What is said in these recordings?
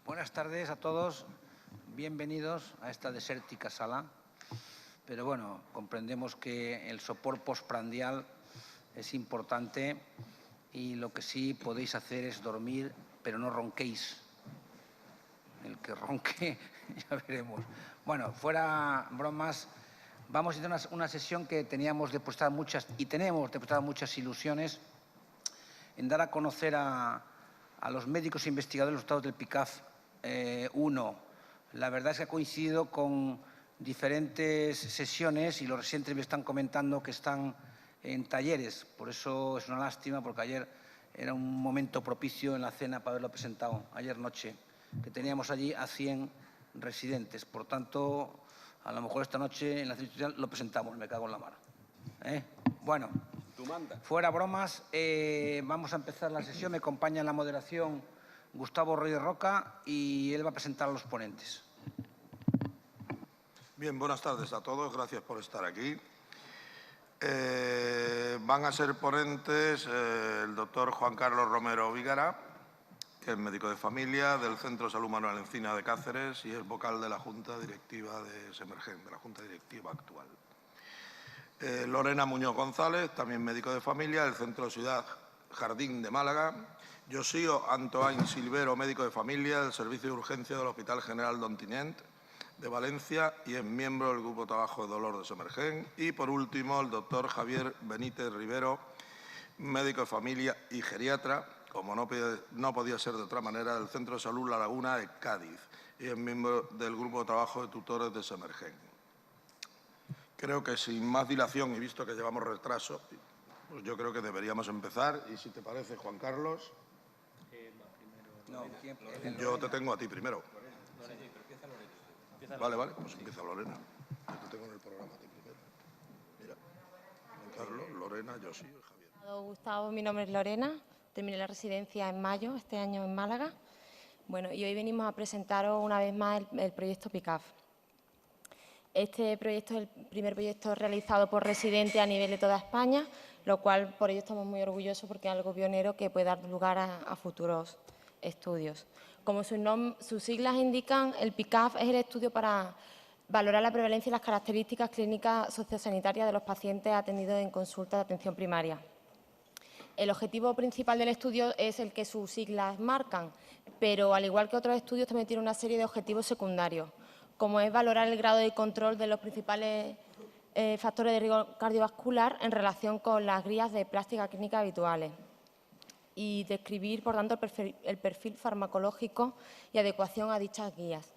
Buenas tardes a todos, bienvenidos a esta desértica sala. Pero bueno, comprendemos que el sopor postprandial es importante y lo que sí podéis hacer es dormir, pero no ronquéis. El que ronque, ya veremos. Bueno, fuera bromas, vamos a hacer una sesión que teníamos depositadas tenemos depositadas muchas ilusiones en dar a conocer a los médicos e investigadores los resultados del PICAF 1. La verdad es que ha coincidido con diferentes sesiones y los residentes me están comentando que están en talleres. Por eso es una lástima, porque ayer era un momento propicio en la cena para haberlo presentado, ayer noche, que teníamos allí a 100 residentes. Por tanto, a lo mejor esta noche en la cena institucional lo presentamos, me cago en la mar. Bueno, fuera bromas, vamos a empezar la sesión. Me acompaña en la moderación Gustavo Reyes Roca y él va a presentar a los ponentes. Bien, buenas tardes a todos. Gracias por estar aquí. Van a ser ponentes el doctor Juan Carlos Romero Vígara, que es médico de familia del Centro Salud Manuel Encina de Cáceres y es vocal de la Junta Directiva de Semergen, de la Junta Directiva actual. Lorena Muñoz González, también médico de familia del Centro Ciudad Jardín de Málaga. Josío Antoine Silvero, médico de familia del Servicio de Urgencia del Hospital General d'Ontinyent de Valencia y es miembro del Grupo de Trabajo de Dolor de Semergen. Y, por último, el doctor Javier Benítez Rivero, médico de familia y geriatra, como no podía ser de otra manera, del Centro de Salud La Laguna de Cádiz y es miembro del Grupo de Trabajo de Tutores de Semergen. Creo que sin más dilación y visto que llevamos retraso, pues yo creo que deberíamos empezar. Y si te parece, Juan Carlos. Yo te tengo a ti primero. Vale, pues empieza Lorena. Yo te tengo en el programa a ti primero. Mira, Juan Carlos, Lorena, yo sí, Javier. Gustavo, mi nombre es Lorena. Terminé la residencia en mayo, este año en Málaga. Bueno, y hoy venimos a presentaros una vez más el proyecto PICAF. Este proyecto es el primer proyecto realizado por residentes a nivel de toda España, lo cual por ello estamos muy orgullosos porque es algo pionero que puede dar lugar a futuros estudios. Como sus siglas indican, el PICAF es el estudio para valorar la prevalencia y las características clínicas sociosanitarias de los pacientes atendidos en consulta de atención primaria. El objetivo principal del estudio es el que sus siglas marcan, pero al igual que otros estudios también tiene una serie de objetivos secundarios, como es valorar el grado de control de los principales factores de riesgo cardiovascular en relación con las guías de práctica clínica habituales y describir, por tanto, el perfil farmacológico y adecuación a dichas guías.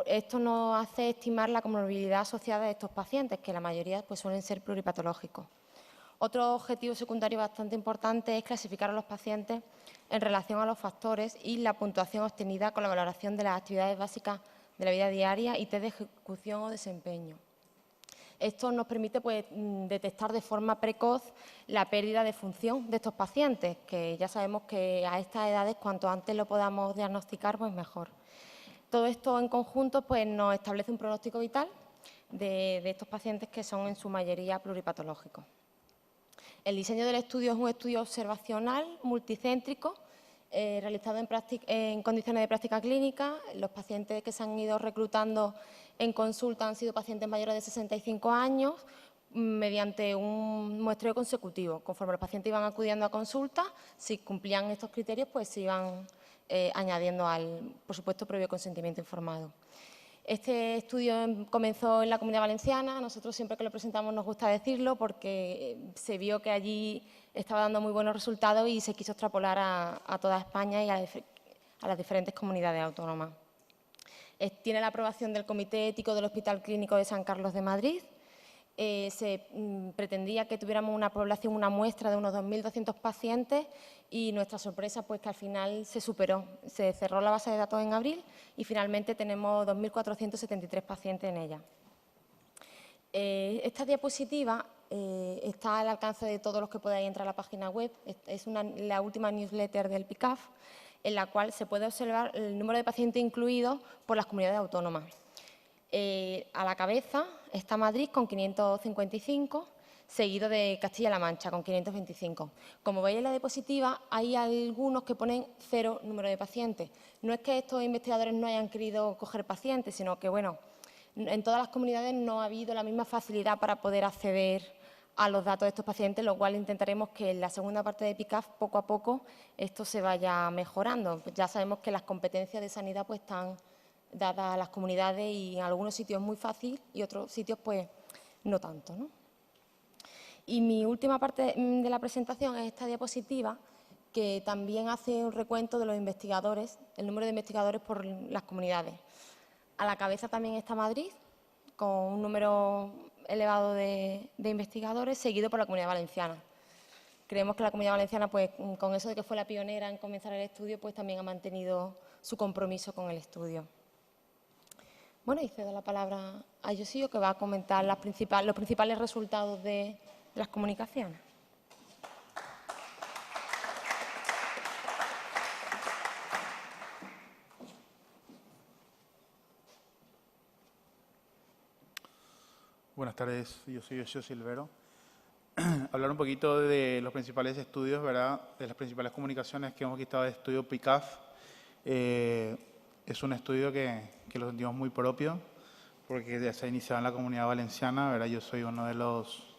Esto nos hace estimar la comorbilidad asociada a estos pacientes, que la mayoría pues, suelen ser pluripatológicos. Otro objetivo secundario bastante importante es clasificar a los pacientes en relación a los factores y la puntuación obtenida con la valoración de las actividades básicas de la vida diaria y test de ejecución o desempeño. Esto nos permite pues, detectar de forma precoz la pérdida de función de estos pacientes, que ya sabemos que a estas edades cuanto antes lo podamos diagnosticar, pues mejor. Todo esto en conjunto pues, nos establece un pronóstico vital de estos pacientes que son en su mayoría pluripatológicos. El diseño del estudio es un estudio observacional, multicéntrico, realizado en condiciones de práctica clínica. Los pacientes que se han ido reclutando en consulta han sido pacientes mayores de 65 años mediante un muestreo consecutivo. Conforme los pacientes iban acudiendo a consulta, si cumplían estos criterios, pues se iban añadiendo por supuesto, previo consentimiento informado. Este estudio comenzó en la Comunidad Valenciana. Nosotros siempre que lo presentamos nos gusta decirlo porque se vio que allí estaba dando muy buenos resultados y se quiso extrapolar a toda España y a las diferentes comunidades autónomas. Tiene la aprobación del Comité Ético del Hospital Clínico de San Carlos de Madrid. Se pretendía que tuviéramos una población, una muestra de unos 2.200 pacientes y nuestra sorpresa pues que al final se superó. Se cerró la base de datos en abril y finalmente tenemos 2.473 pacientes en ella. Esta diapositiva está al alcance de todos los que podáis entrar a la página web. Es la última newsletter del PICAF, en la cual se puede observar el número de pacientes incluidos por las comunidades autónomas. A la cabeza está Madrid con 555, seguido de Castilla-La Mancha, con 525. Como veis en la diapositiva, hay algunos que ponen 0 número de pacientes. No es que estos investigadores no hayan querido coger pacientes, sino que, bueno, en todas las comunidades no ha habido la misma facilidad para poder acceder a los datos de estos pacientes, lo cual intentaremos que en la segunda parte de PICAF, poco a poco, esto se vaya mejorando. Ya sabemos que las competencias de sanidad pues, están dadas a las comunidades y en algunos sitios es muy fácil y otros sitios pues no tanto, ¿no? Y mi última parte de la presentación es esta diapositiva, que también hace un recuento de los investigadores, el número de investigadores por las comunidades. A la cabeza también está Madrid, con un número elevado de investigadores, seguido por la Comunidad Valenciana. Creemos que la Comunidad Valenciana, pues, con eso de que fue la pionera en comenzar el estudio, pues también ha mantenido su compromiso con el estudio. Bueno, y cedo la palabra a Josío, que va a comentar los principales resultados de las comunicaciones. Buenas tardes, yo soy Josío Silvero. Hablar un poquito de los principales estudios, ¿verdad? De las principales comunicaciones que hemos quitado de estudio PICAF. Es un estudio que lo sentimos muy propio, porque ya se ha iniciado en la Comunidad Valenciana, ¿verdad? Yo soy uno de los,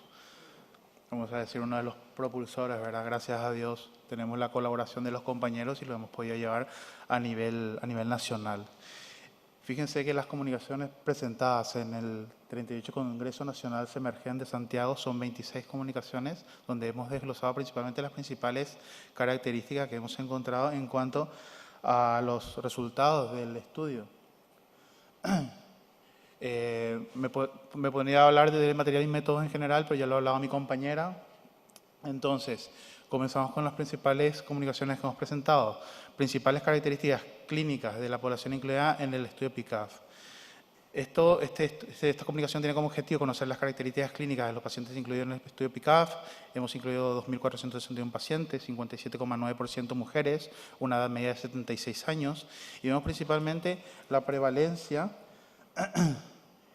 vamos a decir, uno de los propulsores, ¿verdad? Gracias a Dios tenemos la colaboración de los compañeros y lo hemos podido llevar a nivel nacional. Fíjense que las comunicaciones presentadas en el 38 Congreso Nacional Semergen de Santiago son 26 comunicaciones, donde hemos desglosado principalmente las principales características que hemos encontrado en cuanto a los resultados del estudio. Me ponía a hablar de material y métodos en general, pero ya lo ha hablado mi compañera. Entonces, comenzamos con las principales comunicaciones que hemos presentado. Principales características clínicas de la población incluida en el estudio PICAF. Esta comunicación tiene como objetivo conocer las características clínicas de los pacientes incluidos en el estudio PICAF. Hemos incluido 2.461 pacientes, 57,9% mujeres, una edad media de 76 años. Y vemos principalmente la prevalencia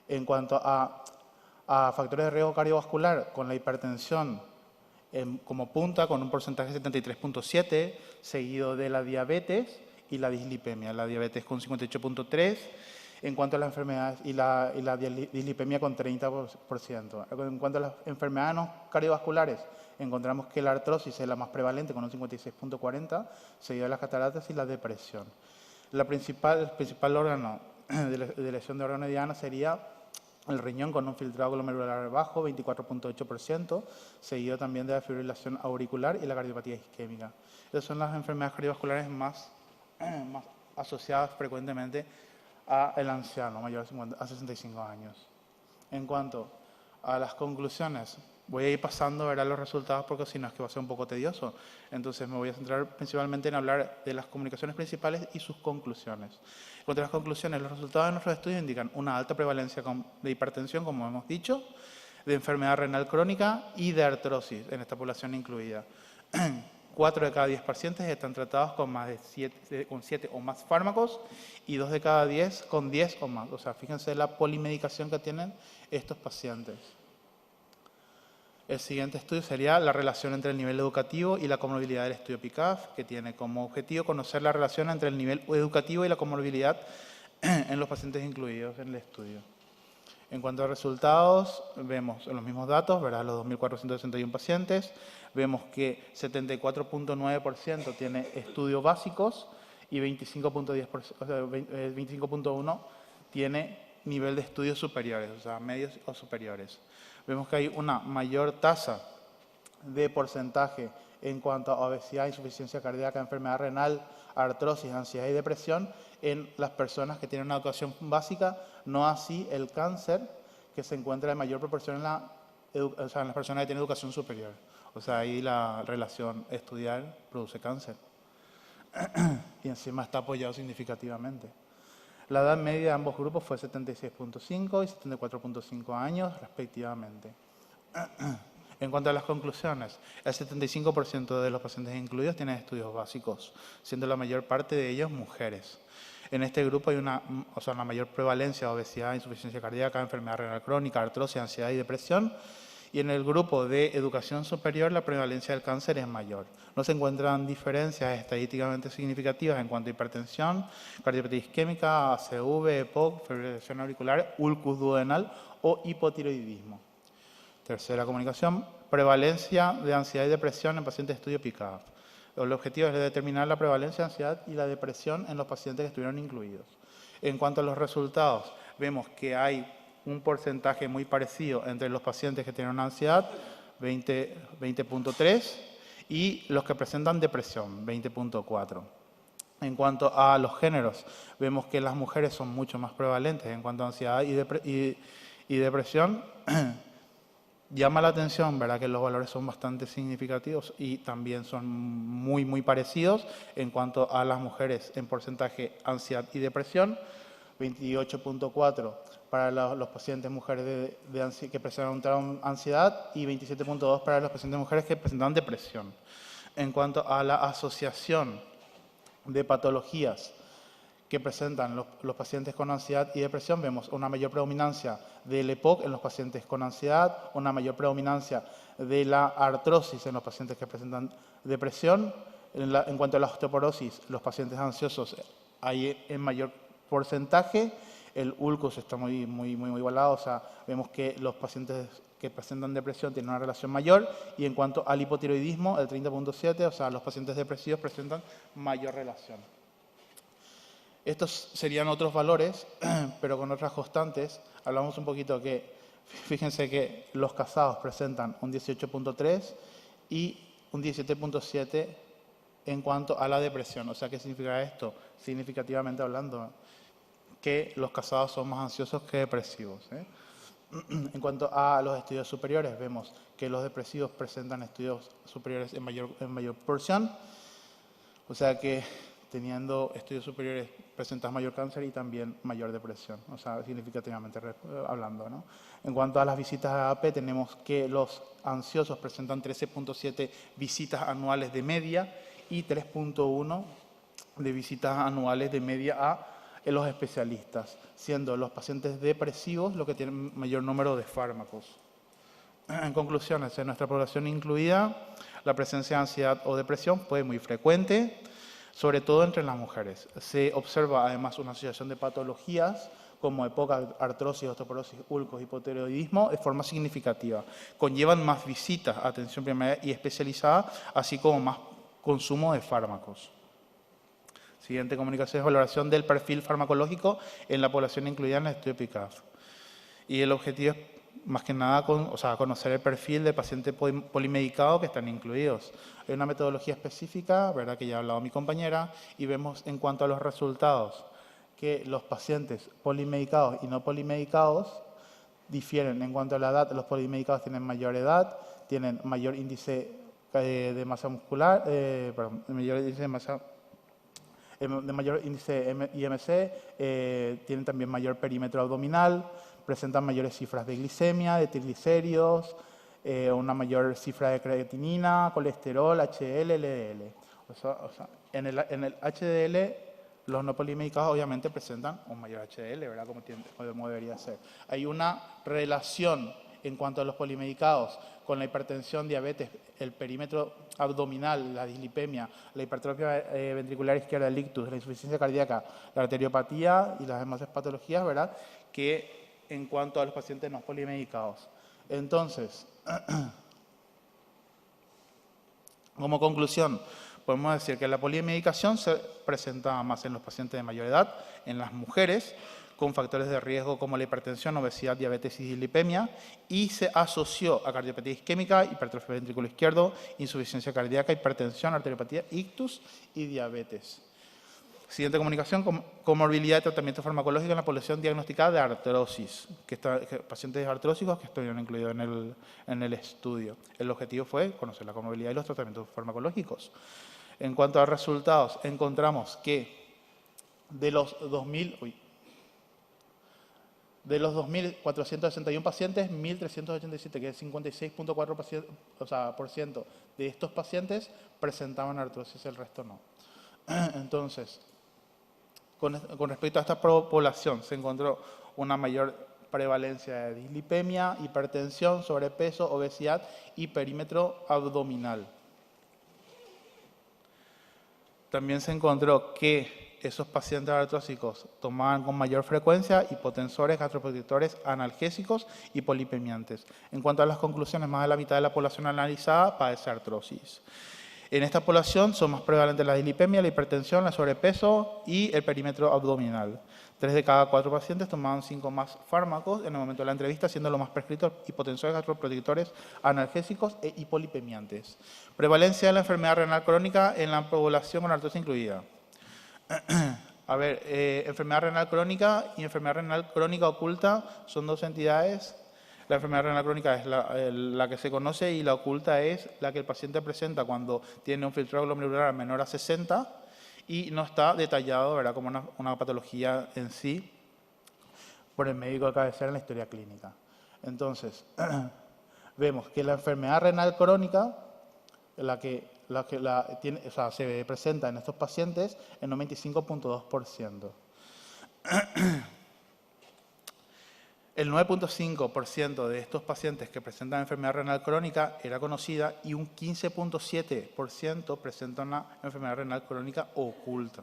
en cuanto a factores de riesgo cardiovascular con la hipertensión como punta, con un porcentaje de 73,7, seguido de la diabetes y la dislipemia. La diabetes con 58,3, en cuanto a las enfermedades, y la dislipemia con 30%. En cuanto a las enfermedades no cardiovasculares, encontramos que la artrosis es la más prevalente, con un 56,40, seguido de las cataratas y la depresión. El principal órgano de lesión de órgano diana sería el riñón, con un filtrado glomerular bajo, 24,8%, seguido también de la fibrilación auricular y la cardiopatía isquémica. Esas son las enfermedades cardiovasculares más asociadas frecuentemente al anciano mayor a 65 años. En cuanto a las conclusiones, voy a ir pasando a ver los resultados porque si no es que va a ser un poco tedioso. Entonces me voy a centrar principalmente en hablar de las comunicaciones principales y sus conclusiones. En cuanto a las conclusiones, los resultados de nuestros estudios indican una alta prevalencia de hipertensión, como hemos dicho, de enfermedad renal crónica y de artrosis en esta población incluida. 4 de cada 10 pacientes están tratados con con 7 o más fármacos y 2 de cada 10 con 10 o más. O sea, fíjense la polimedicación que tienen estos pacientes. El siguiente estudio sería la relación entre el nivel educativo y la comorbilidad del estudio PICAF, que tiene como objetivo conocer la relación entre el nivel educativo y la comorbilidad en los pacientes incluidos en el estudio. En cuanto a resultados, vemos los mismos datos, ¿verdad? Los 2.461 pacientes. Vemos que 74,9% tiene estudios básicos y 25,1% tiene nivel de estudios superiores, o sea, medios o superiores. Vemos que hay una mayor tasa de porcentaje en cuanto a obesidad, insuficiencia cardíaca, enfermedad renal, artrosis, ansiedad y depresión en las personas que tienen una educación básica, no así el cáncer, que se encuentra en mayor proporción en las personas que tienen educación superior. O sea, ahí la relación estudiar produce cáncer. Y encima está apoyado significativamente. La edad media de ambos grupos fue 76,5 y 74,5 años, respectivamente. En cuanto a las conclusiones, el 75% de los pacientes incluidos tienen estudios básicos, siendo la mayor parte de ellos mujeres. En este grupo hay una mayor prevalencia de obesidad, insuficiencia cardíaca, enfermedad renal crónica, artrosis, ansiedad y depresión. Y en el grupo de educación superior la prevalencia del cáncer es mayor. No se encuentran diferencias estadísticamente significativas en cuanto a hipertensión, cardiopatía isquémica, ACV, EPOC, fibrilación auricular, ulcus duodenal o hipotiroidismo. Tercera comunicación, prevalencia de ansiedad y depresión en pacientes de estudio PICAF. El objetivo es determinar la prevalencia de ansiedad y la depresión en los pacientes que estuvieron incluidos. En cuanto a los resultados, vemos que hay un porcentaje muy parecido entre los pacientes que tienen ansiedad, 20.3, y los que presentan depresión, 20.4. En cuanto a los géneros, vemos que las mujeres son mucho más prevalentes en cuanto a ansiedad y depresión. Llama la atención, ¿verdad?, que los valores son bastante significativos y también son muy parecidos en cuanto a las mujeres en porcentaje ansiedad y depresión, 28.4 para los pacientes mujeres que presentan ansiedad y 27.2 para los pacientes mujeres que presentan depresión. En cuanto a la asociación de patologías que presentan los pacientes con ansiedad y depresión, vemos una mayor predominancia del EPOC en los pacientes con ansiedad, una mayor predominancia de la artrosis en los pacientes que presentan depresión. En cuanto a la osteoporosis, los pacientes ansiosos hay en mayor porcentaje. El ulcus está muy igualado, o sea, vemos que los pacientes que presentan depresión tienen una relación mayor, y en cuanto al hipotiroidismo, el 30.7, o sea, los pacientes depresivos presentan mayor relación. Estos serían otros valores, pero con otras constantes. Hablamos un poquito que, fíjense que los casados presentan un 18.3 y un 17.7 en cuanto a la depresión. O sea, ¿qué significa esto? Significativamente hablando, que los casados son más ansiosos que depresivos, ¿eh? En cuanto a los estudios superiores, vemos que los depresivos presentan estudios superiores en mayor porción. O sea que teniendo estudios superiores presentas mayor cáncer y también mayor depresión, o sea, significativamente hablando, ¿no? En cuanto a las visitas a AP, tenemos que los ansiosos presentan 13.7 visitas anuales de media y 3.1 de visitas anuales de media a los especialistas, siendo los pacientes depresivos los que tienen mayor número de fármacos. En conclusiones, en nuestra población incluida, la presencia de ansiedad o depresión fue muy frecuente, sobre todo entre las mujeres. Se observa además una asociación de patologías como EPOC, artrosis, osteoporosis, ulcus, hipotiroidismo de forma significativa. Conllevan más visitas a atención primaria y especializada, así como más consumo de fármacos. Siguiente comunicación es valoración del perfil farmacológico en la población incluida en el estudio PICAF. Y el objetivo es más que nada conocer el perfil del paciente polimedicado que están incluidos. Hay una metodología específica, ¿verdad?, que ya ha hablado mi compañera, y vemos en cuanto a los resultados que los pacientes polimedicados y no polimedicados difieren en cuanto a la edad. Los polimedicados tienen mayor edad, tienen mayor índice de masa muscular, mayor índice IMC, tienen también mayor perímetro abdominal, presentan mayores cifras de glicemia, de triglicéridos, una mayor cifra de creatinina, colesterol, HDL, LDL. En el HDL, los no polimedicados obviamente presentan un mayor HDL, ¿verdad?, como debería ser. Hay una relación en cuanto a los polimedicados con la hipertensión, diabetes, el perímetro abdominal, la dislipemia, la hipertrofia ventricular izquierda, el ictus, la insuficiencia cardíaca, la arteriopatía y las demás patologías, ¿verdad?, que en cuanto a los pacientes no polimedicados. Entonces, como conclusión, podemos decir que la polimedicación se presenta más en los pacientes de mayor edad, en las mujeres, con factores de riesgo como la hipertensión, obesidad, diabetes y dislipemia, y se asoció a cardiopatía isquémica, hipertrofia ventrículo izquierdo, insuficiencia cardíaca, hipertensión, arteriopatía, ictus y diabetes. Siguiente comunicación, comorbilidad y tratamiento farmacológico en la población diagnosticada de artrosis, pacientes artrósicos que estuvieron incluidos en el estudio. El objetivo fue conocer la comorbilidad y los tratamientos farmacológicos. En cuanto a resultados, encontramos que de los 2.461 pacientes, 1.387, que es 56.4% de estos pacientes presentaban artrosis, el resto no. Entonces, con respecto a esta población, se encontró una mayor prevalencia de dislipemia, hipertensión, sobrepeso, obesidad y perímetro abdominal. También se encontró que esos pacientes artrósicos tomaban con mayor frecuencia hipotensores, gastroprotectores, analgésicos y polipemiantes. En cuanto a las conclusiones, más de la mitad de la población analizada padece artrosis. En esta población son más prevalentes la dislipemia, la hipertensión, el sobrepeso y el perímetro abdominal. 3 de cada 4 pacientes tomaban 5 más fármacos en el momento de la entrevista, siendo los más prescritos hipotensores, gastroprotectores, analgésicos e hipolipemiantes. Prevalencia de la enfermedad renal crónica en la población con artrosis incluida. A ver, enfermedad renal crónica y enfermedad renal crónica oculta son dos entidades. La enfermedad renal crónica es la que se conoce y la oculta es la que el paciente presenta cuando tiene un filtrado glomerular menor a 60 y no está detallado, ¿verdad?, como una patología en sí por el médico de cabecera en la historia clínica. Entonces, vemos que la enfermedad renal crónica, se presenta en estos pacientes en un 25.2%. El 9.5% de estos pacientes que presentan enfermedad renal crónica era conocida y un 15.7% presentan una enfermedad renal crónica oculta.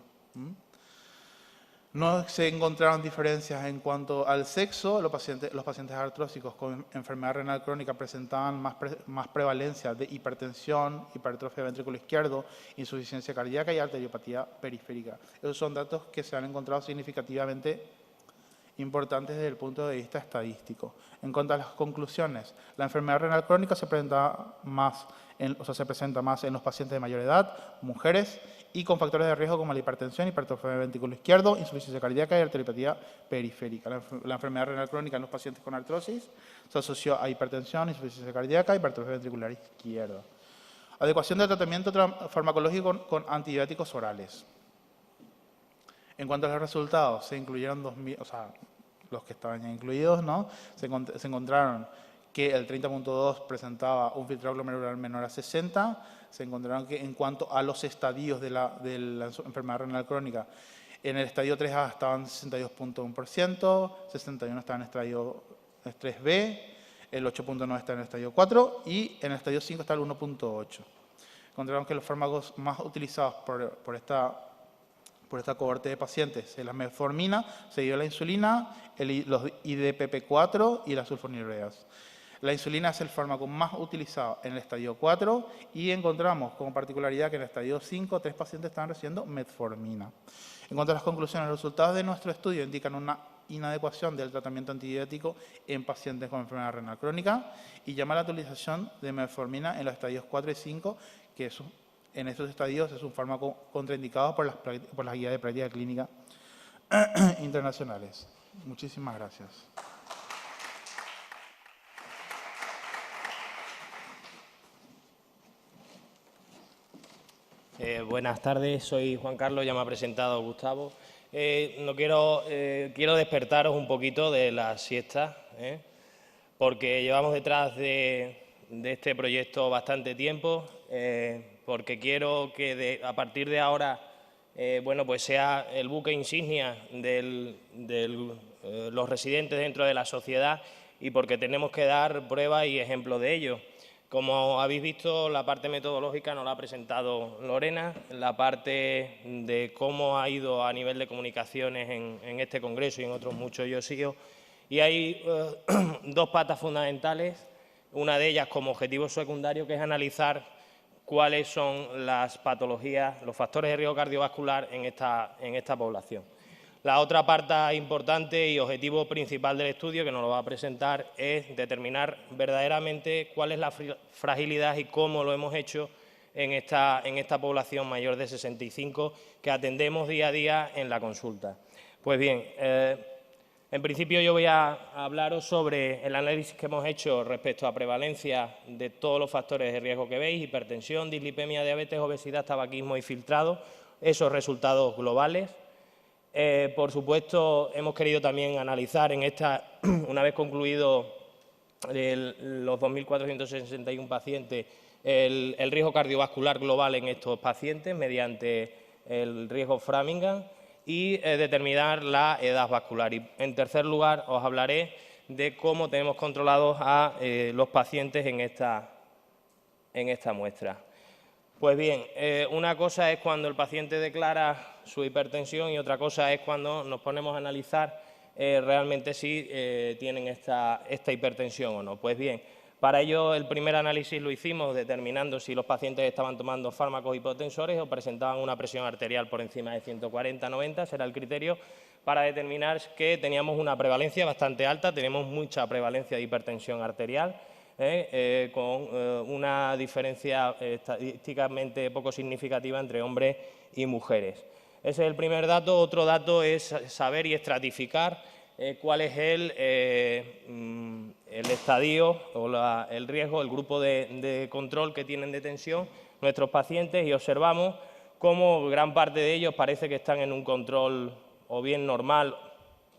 No se encontraron diferencias en cuanto al sexo. Los pacientes artrósicos con enfermedad renal crónica presentaban más prevalencia de hipertensión, hipertrofia del ventrículo izquierdo, insuficiencia cardíaca y arteriopatía periférica. Esos son datos que se han encontrado significativamente importantes desde el punto de vista estadístico. En cuanto a las conclusiones, la enfermedad renal crónica se presenta más en los pacientes de mayor edad, mujeres y con factores de riesgo como la hipertensión, hipertrofia del ventrículo izquierdo, insuficiencia cardíaca y arteriopatía periférica. La enfermedad renal crónica en los pacientes con artrosis se asoció a hipertensión, insuficiencia cardíaca y hipertrofia ventricular izquierda. Adecuación del tratamiento farmacológico con antibióticos orales. En cuanto a los resultados, se incluyeron los que estaban ya incluidos, ¿no? Se encontraron que el 30.2 presentaba un filtrado glomerular menor a 60. Se encontraron que en cuanto a los estadios de la enfermedad renal crónica, en el estadio 3A estaban 62.1%, 61 estaban en el estadio 3B, el 8.9 está en el estadio 4 y en el estadio 5 está el 1.8. Encontraron que los fármacos más utilizados por esta cohorte de pacientes es la metformina, seguido la insulina, los IDPP4 y las sulfonilureas. La insulina es el fármaco más utilizado en el estadio 4 y encontramos como particularidad que en el estadio 5 3 pacientes estaban recibiendo metformina. En cuanto a las conclusiones, los resultados de nuestro estudio indican una inadecuación del tratamiento antibiótico en pacientes con enfermedad renal crónica y llama a la utilización de metformina en los estadios 4 y 5, que en estos estadios es un fármaco contraindicado por las guías de práctica clínica internacionales. Muchísimas gracias. Buenas tardes, soy Juan Carlos, ya me ha presentado Gustavo. Quiero despertaros un poquito de la siesta, porque llevamos detrás de este proyecto bastante tiempo, porque quiero que a partir de ahora pues sea el buque insignia de los residentes dentro de la sociedad y porque tenemos que dar prueba y ejemplo de ello. Como habéis visto, la parte metodológica nos la ha presentado Lorena, la parte de cómo ha ido a nivel de comunicaciones en este congreso y en otros muchos yo sigo. Y hay dos patas fundamentales, una de ellas como objetivo secundario, que es analizar cuáles son las patologías, los factores de riesgo cardiovascular en esta población. La otra parte importante y objetivo principal del estudio, que nos lo va a presentar, es determinar verdaderamente cuál es la fragilidad y cómo lo hemos hecho en esta población mayor de 65 que atendemos día a día en la consulta. Pues bien, en principio yo voy a hablaros sobre el análisis que hemos hecho respecto a prevalencia de todos los factores de riesgo que veis: hipertensión, dislipemia, diabetes, obesidad, tabaquismo y filtrado, esos resultados globales. Por supuesto, hemos querido también analizar una vez concluido los 2.461 pacientes, el riesgo cardiovascular global en estos pacientes mediante el riesgo Framingham y determinar la edad vascular. Y en tercer lugar, os hablaré de cómo tenemos controlados a los pacientes en esta muestra. Pues bien, una cosa es cuando el paciente declara su hipertensión y otra cosa es cuando nos ponemos a analizar realmente si tienen esta hipertensión o no. Pues bien, para ello el primer análisis lo hicimos determinando si los pacientes estaban tomando fármacos hipotensores o presentaban una presión arterial por encima de 140/90, será el criterio para determinar que teníamos una prevalencia bastante alta, tenemos mucha prevalencia de hipertensión arterial, con una diferencia estadísticamente poco significativa entre hombres y mujeres. Ese es el primer dato. Otro dato es saber y estratificar cuál es el estadio o el riesgo, el grupo de control que tienen de tensión nuestros pacientes, y observamos cómo gran parte de ellos parece que están en un control o bien normal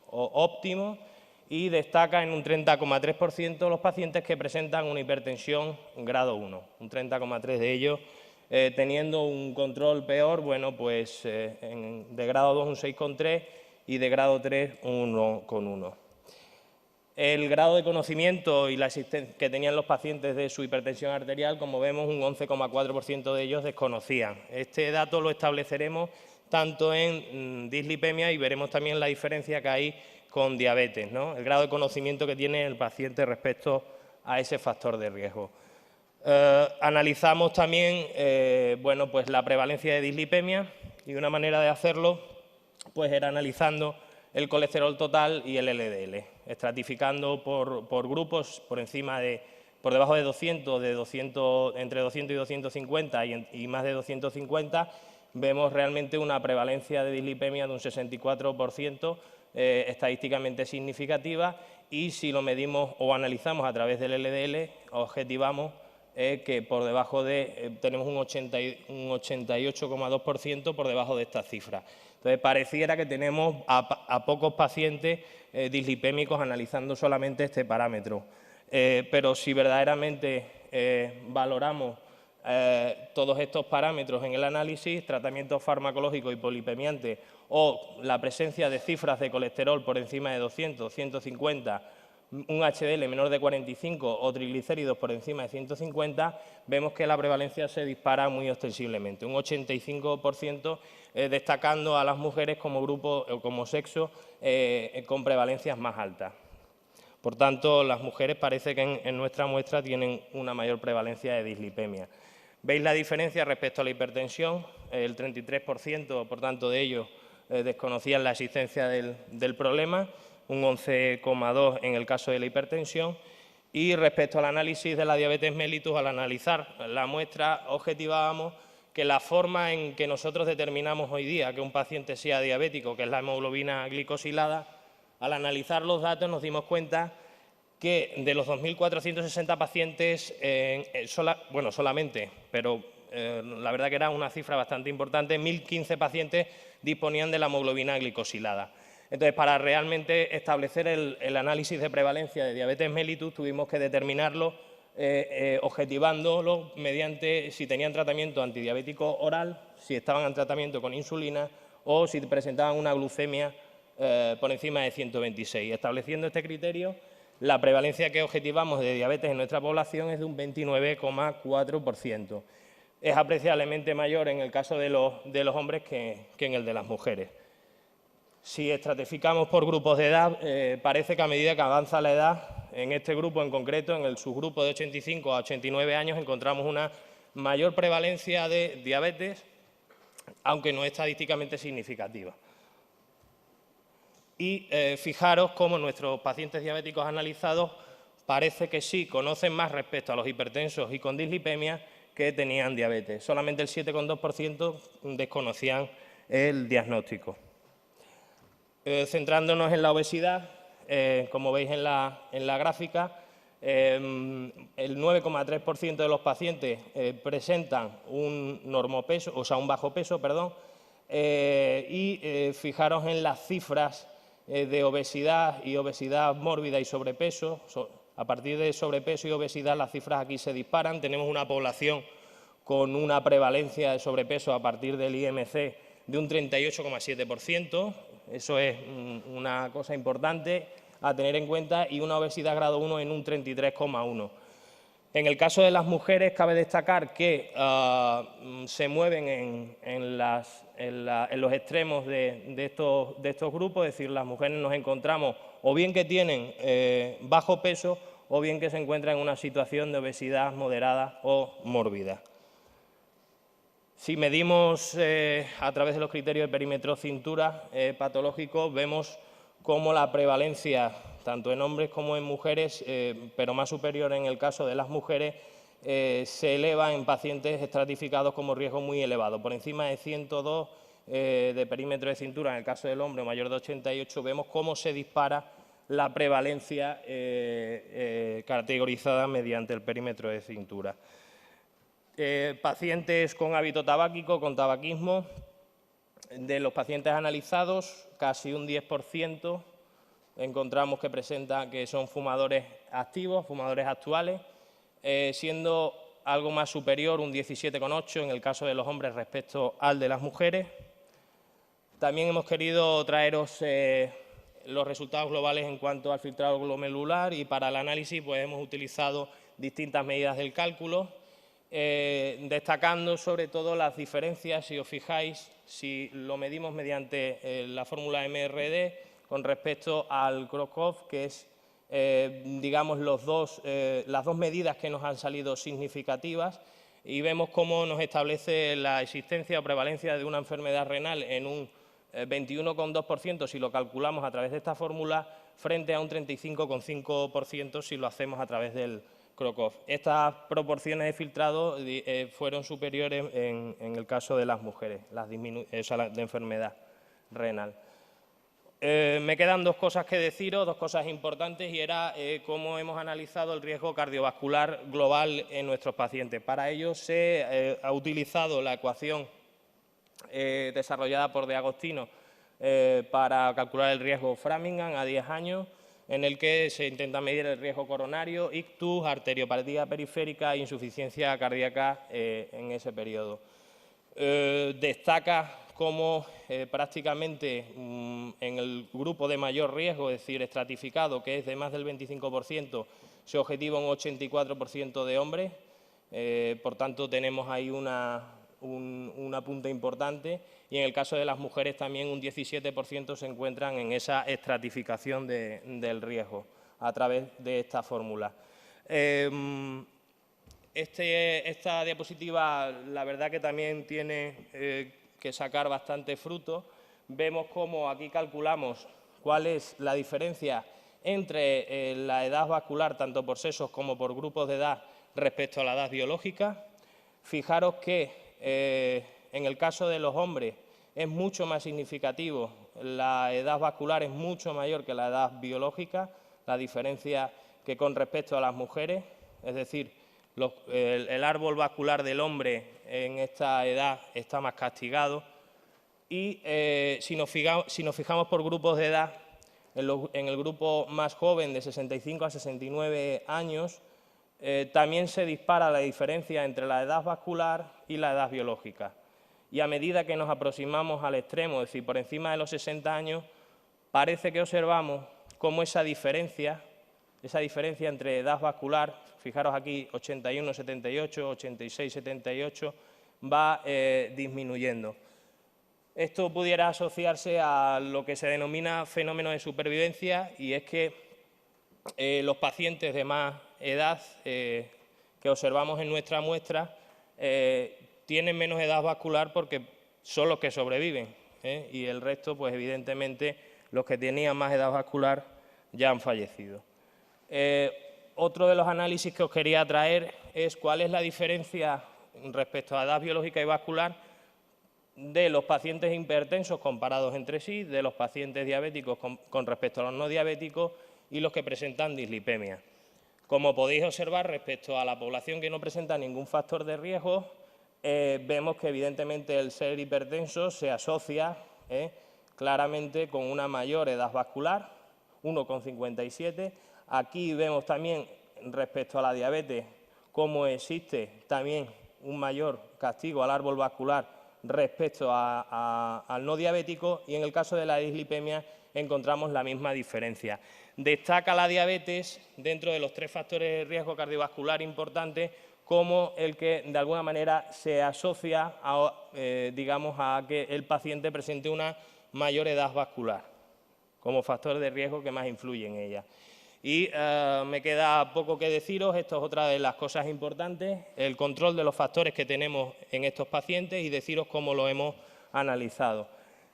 o óptimo, y destaca en un 30,3% los pacientes que presentan una hipertensión grado 1, un 30,3% de ellos teniendo un control peor, bueno, pues de grado 2 un 6,3% y de grado 3 un 1,1%. El grado de conocimiento y la existencia que tenían los pacientes de su hipertensión arterial, como vemos, un 11,4% de ellos desconocían. Este dato lo estableceremos tanto en dislipemia y veremos también la diferencia que hay con diabetes, ¿no? El grado de conocimiento que tiene el paciente respecto a ese factor de riesgo. Analizamos también bueno, pues la prevalencia de dislipemia, y una manera de hacerlo pues era analizando el colesterol total y el LDL, estratificando por grupos por debajo de 200, entre 200 y 250 y más de 250, vemos realmente una prevalencia de dislipemia de un 64%, estadísticamente significativa, y si lo medimos o analizamos a través del LDL, objetivamos que por debajo tenemos un 88,2% por debajo de esta cifra. Entonces, pareciera que tenemos a pocos pacientes dislipémicos analizando solamente este parámetro. Pero si verdaderamente valoramos todos estos parámetros en el análisis, tratamiento farmacológico hipolipemiante o la presencia de cifras de colesterol por encima de 200, 150, un HDL menor de 45 o triglicéridos por encima de 150, vemos que la prevalencia se dispara muy ostensiblemente, un 85%, destacando a las mujeres como grupo o como sexo con prevalencias más altas. Por tanto, las mujeres parece que en nuestra muestra tienen una mayor prevalencia de dislipemia. ¿Veis la diferencia respecto a la hipertensión? El 33%, por tanto, de ellos desconocían la existencia del problema, un 11,2% en el caso de la hipertensión. Y respecto al análisis de la diabetes mellitus, al analizar la muestra, objetivábamos que la forma en que nosotros determinamos hoy día que un paciente sea diabético, que es la hemoglobina glicosilada, al analizar los datos nos dimos cuenta que de los 2.460 pacientes, solamente, pero la verdad que era una cifra bastante importante, 1.015 pacientes disponían de la hemoglobina glicosilada. Entonces, para realmente establecer el análisis de prevalencia de diabetes mellitus, tuvimos que determinarlo objetivándolo mediante si tenían tratamiento antidiabético oral, si estaban en tratamiento con insulina o si presentaban una glucemia por encima de 126. Estableciendo este criterio, la prevalencia que objetivamos de diabetes en nuestra población es de un 29,4%. Es apreciablemente mayor en el caso de los hombres que en el de las mujeres. Si estratificamos por grupos de edad, parece que a medida que avanza la edad, en este grupo en concreto, en el subgrupo de 85 a 89 años, encontramos una mayor prevalencia de diabetes, aunque no estadísticamente significativa. Y fijaros cómo nuestros pacientes diabéticos analizados parece que sí conocen más respecto a los hipertensos y con dislipemia que tenían diabetes. Solamente el 7,2% desconocían el diagnóstico. Centrándonos en la obesidad, como veis en la gráfica, el 9,3% de los pacientes presentan un normopeso, o sea, un bajo peso, perdón, y fijaros en las cifras de obesidad y obesidad mórbida y sobrepeso. A partir de sobrepeso y obesidad las cifras aquí se disparan. Tenemos una población con una prevalencia de sobrepeso a partir del IMC de un 38,7%. Eso es una cosa importante. a tener en cuenta y una obesidad grado 1 en un 33,1. En el caso de las mujeres, cabe destacar que se mueven en los extremos de estos grupos, es decir, las mujeres nos encontramos o bien que tienen bajo peso o bien que se encuentran en una situación de obesidad moderada o mórbida. Si medimos a través de los criterios de perímetro cintura patológico, vemos cómo la prevalencia, tanto en hombres como en mujeres, pero más superior en el caso de las mujeres, se eleva en pacientes estratificados como riesgo muy elevado. Por encima de 102 de perímetro de cintura, en el caso del hombre mayor de 88, vemos cómo se dispara la prevalencia categorizada mediante el perímetro de cintura. Pacientes con hábito tabáquico, con tabaquismo, de los pacientes analizados, casi un 10% encontramos que son fumadores activos, fumadores actuales, siendo algo más superior, un 17,8% en el caso de los hombres respecto al de las mujeres. También hemos querido traeros los resultados globales en cuanto al filtrado glomerular y para el análisis pues, hemos utilizado distintas medidas del cálculo, destacando sobre todo las diferencias, si os fijáis, si lo medimos mediante la fórmula MRD con respecto al Crocov, que es, digamos, las dos medidas que nos han salido significativas, y vemos cómo nos establece la existencia o prevalencia de una enfermedad renal en un 21,2% si lo calculamos a través de esta fórmula, frente a un 35,5% si lo hacemos a través del Crocov. Estas proporciones de filtrado fueron superiores en el caso de las mujeres, de enfermedad renal. Me quedan dos cosas que deciros, dos cosas importantes, y era cómo hemos analizado el riesgo cardiovascular global en nuestros pacientes. Para ello se ha utilizado la ecuación desarrollada por De Agostino para calcular el riesgo Framingham a 10 años, en el que se intenta medir el riesgo coronario, ictus, arteriopatía periférica e insuficiencia cardíaca en ese periodo. Destaca cómo prácticamente en el grupo de mayor riesgo, es decir, estratificado, que es de más del 25%, se objetiva un 84% de hombres, por tanto tenemos ahí una punta importante, y en el caso de las mujeres también un 17% se encuentran en esa estratificación del riesgo a través de esta fórmula. Esta diapositiva, la verdad que también tiene que sacar bastante fruto. Vemos cómo aquí calculamos cuál es la diferencia entre la edad vascular, tanto por sexos como por grupos de edad, respecto a la edad biológica. Fijaros que en el caso de los hombres es mucho más significativo, la edad vascular es mucho mayor que la edad biológica, la diferencia que con respecto a las mujeres, es decir, el árbol vascular del hombre en esta edad está más castigado, y si nos fijamos por grupos de edad, en el grupo más joven de 65 a 69 años, también se dispara la diferencia entre la edad vascular y la edad biológica. Y a medida que nos aproximamos al extremo, es decir, por encima de los 60 años, parece que observamos cómo esa diferencia entre edad vascular, fijaros aquí 81-78, 86-78, va disminuyendo. Esto pudiera asociarse a lo que se denomina fenómeno de supervivencia, y es que los pacientes de más edad que observamos en nuestra muestra tienen menos edad vascular porque son los que sobreviven, y el resto, pues evidentemente, los que tenían más edad vascular ya han fallecido. Otro de los análisis que os quería traer es cuál es la diferencia respecto a edad biológica y vascular de los pacientes hipertensos comparados entre sí, de los pacientes diabéticos con respecto a los no diabéticos y los que presentan dislipemia. Como podéis observar, respecto a la población que no presenta ningún factor de riesgo, vemos que evidentemente el ser hipertenso se asocia claramente con una mayor edad vascular, 1,57. Aquí vemos también, respecto a la diabetes, cómo existe también un mayor castigo al árbol vascular respecto al no diabético, y en el caso de la dislipemia encontramos la misma diferencia. Destaca la diabetes dentro de los 3 factores de riesgo cardiovascular importantes como el que de alguna manera se asocia a, digamos, a que el paciente presente una mayor edad vascular como factor de riesgo que más influye en ella. Y me queda poco que deciros, esto es otra de las cosas importantes, el control de los factores que tenemos en estos pacientes y deciros cómo lo hemos analizado.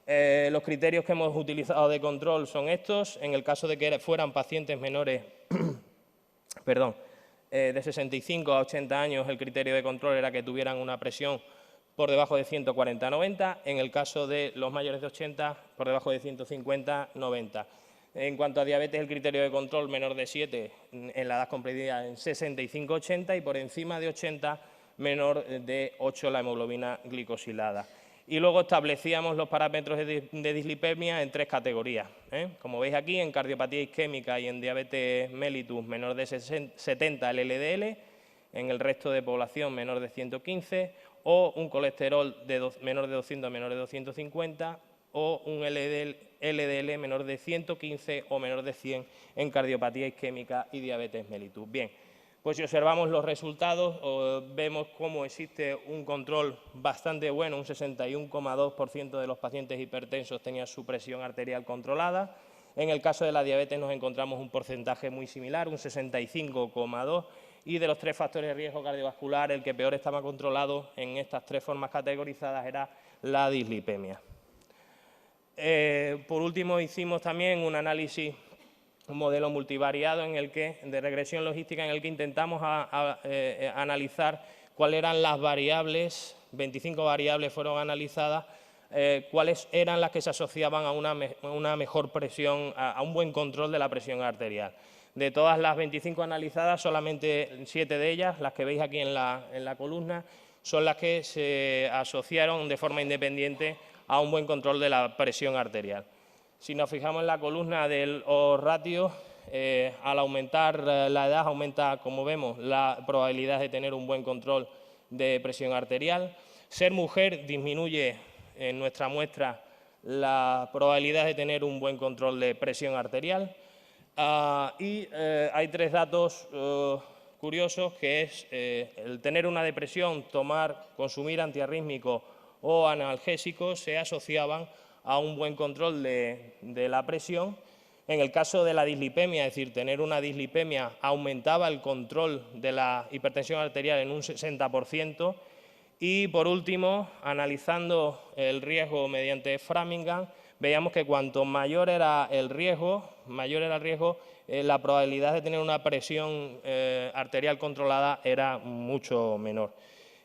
Los criterios que hemos utilizado de control son estos. En el caso de que fueran pacientes menores de 65 a 80 años, el criterio de control era que tuvieran una presión por debajo de 140/90. En el caso de los mayores de 80, por debajo de 150/90. En cuanto a diabetes, el criterio de control menor de 7 en la edad comprendida en 65-80 y por encima de 80 menor de 8 la hemoglobina glicosilada. Y luego establecíamos los parámetros de dislipemia en 3 categorías. Como veis aquí, en cardiopatía isquémica y en diabetes mellitus menor de 70 el LDL, en el resto de población menor de 115, o un colesterol menor de 200 menor de 250, o un LDL menor de 115 o menor de 100 en cardiopatía isquémica y diabetes mellitus. Bien, pues si observamos los resultados, vemos cómo existe un control bastante bueno, un 61,2% de los pacientes hipertensos tenían su presión arterial controlada. En el caso de la diabetes nos encontramos un porcentaje muy similar, un 65,2%, y de los 3 factores de riesgo cardiovascular, el que peor estaba controlado en estas 3 formas categorizadas era la dislipemia. Por último, hicimos también un análisis, un modelo multivariado de regresión logística en el que intentamos analizar cuáles eran las variables, 25 variables fueron analizadas, cuáles eran las que se asociaban a una mejor presión, a un buen control de la presión arterial. De todas las 25 analizadas, solamente 7 de ellas, las que veis aquí en la columna, son las que se asociaron de forma independiente a un buen control de la presión arterial. Si nos fijamos en la columna del ratio, al aumentar la edad, aumenta, como vemos, la probabilidad de tener un buen control de presión arterial. Ser mujer disminuye en nuestra muestra la probabilidad de tener un buen control de presión arterial. Hay 3 datos curiosos, que es el tener una depresión, consumir antiarrítmicos o analgésicos se asociaban a un buen control de la presión. En el caso de la dislipemia, es decir, tener una dislipemia aumentaba el control de la hipertensión arterial en un 60%. Y, por último, analizando el riesgo mediante Framingham, veíamos que cuanto mayor era el riesgo, la probabilidad de tener una presión arterial controlada era mucho menor.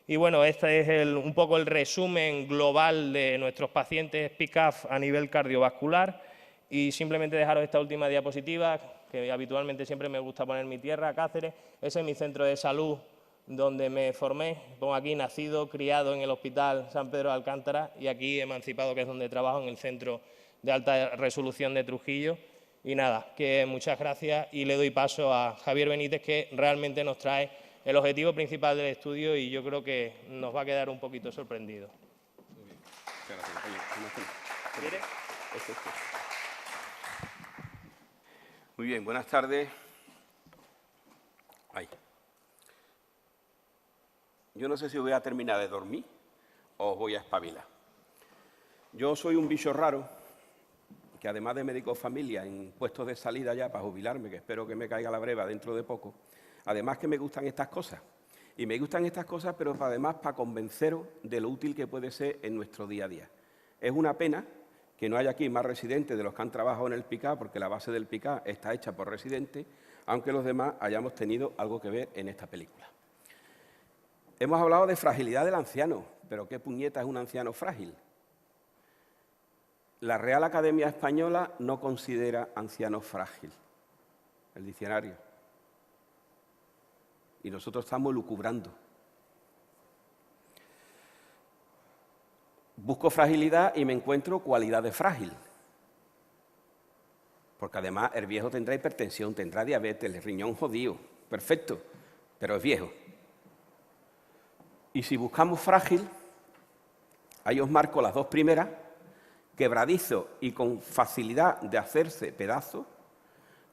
Y bueno, este es un poco el resumen global de nuestros pacientes PICAF a nivel cardiovascular. Y simplemente dejaros esta última diapositiva, que habitualmente siempre me gusta poner mi tierra, Cáceres. Ese es mi centro de salud donde me formé. Pongo aquí nacido, criado en el Hospital San Pedro de Alcántara y aquí emancipado, que es donde trabajo, en el Centro de Alta Resolución de Trujillo. Y nada, que muchas gracias y le doy paso a Javier Benítez, que realmente nos trae el objetivo principal del estudio y yo creo que nos va a quedar un poquito sorprendido. Muy bien. Muchas gracias. Muy bien, buenas tardes. Yo no sé si voy a terminar de dormir o os voy a espabilar. Yo soy un bicho raro, que además de médico de familia, en puestos de salida ya para jubilarme, que espero que me caiga la breva dentro de poco, además que me gustan estas cosas. Y me gustan estas cosas, pero además para convenceros de lo útil que puede ser en nuestro día a día. Es una pena que no haya aquí más residentes de los que han trabajado en el PICA, porque la base del PICA está hecha por residentes, aunque los demás hayamos tenido algo que ver en esta película. Hemos hablado de fragilidad del anciano, pero ¿qué puñeta es un anciano frágil? La Real Academia Española no considera anciano frágil, el diccionario. Y nosotros estamos lucubrando. Busco fragilidad y me encuentro cualidad de frágil. Porque además el viejo tendrá hipertensión, tendrá diabetes, el riñón jodido. Perfecto, pero es viejo. Y si buscamos frágil, ahí os marco las 2 primeras, quebradizo y con facilidad de hacerse pedazos,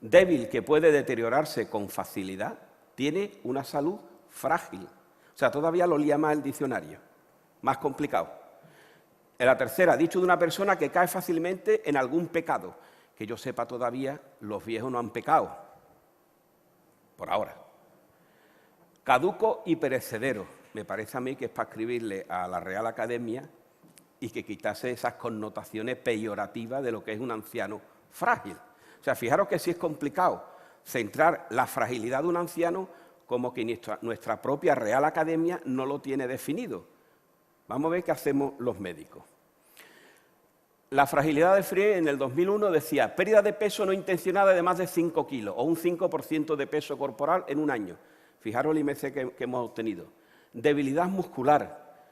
débil que puede deteriorarse con facilidad, tiene una salud frágil. O sea, todavía lo lía más el diccionario, más complicado. En la tercera, dicho de una persona que cae fácilmente en algún pecado. Que yo sepa todavía, los viejos no han pecado, por ahora. Caduco y perecedero. Me parece a mí que es para escribirle a la Real Academia y que quitase esas connotaciones peyorativas de lo que es un anciano frágil. O sea, fijaros que sí es complicado centrar la fragilidad de un anciano como que nuestra propia Real Academia no lo tiene definido. Vamos a ver qué hacemos los médicos. La fragilidad de Friel en el 2001 decía pérdida de peso no intencionada de más de 5 kilos o un 5% de peso corporal en un año. Fijaros el IMC que hemos obtenido. Debilidad muscular,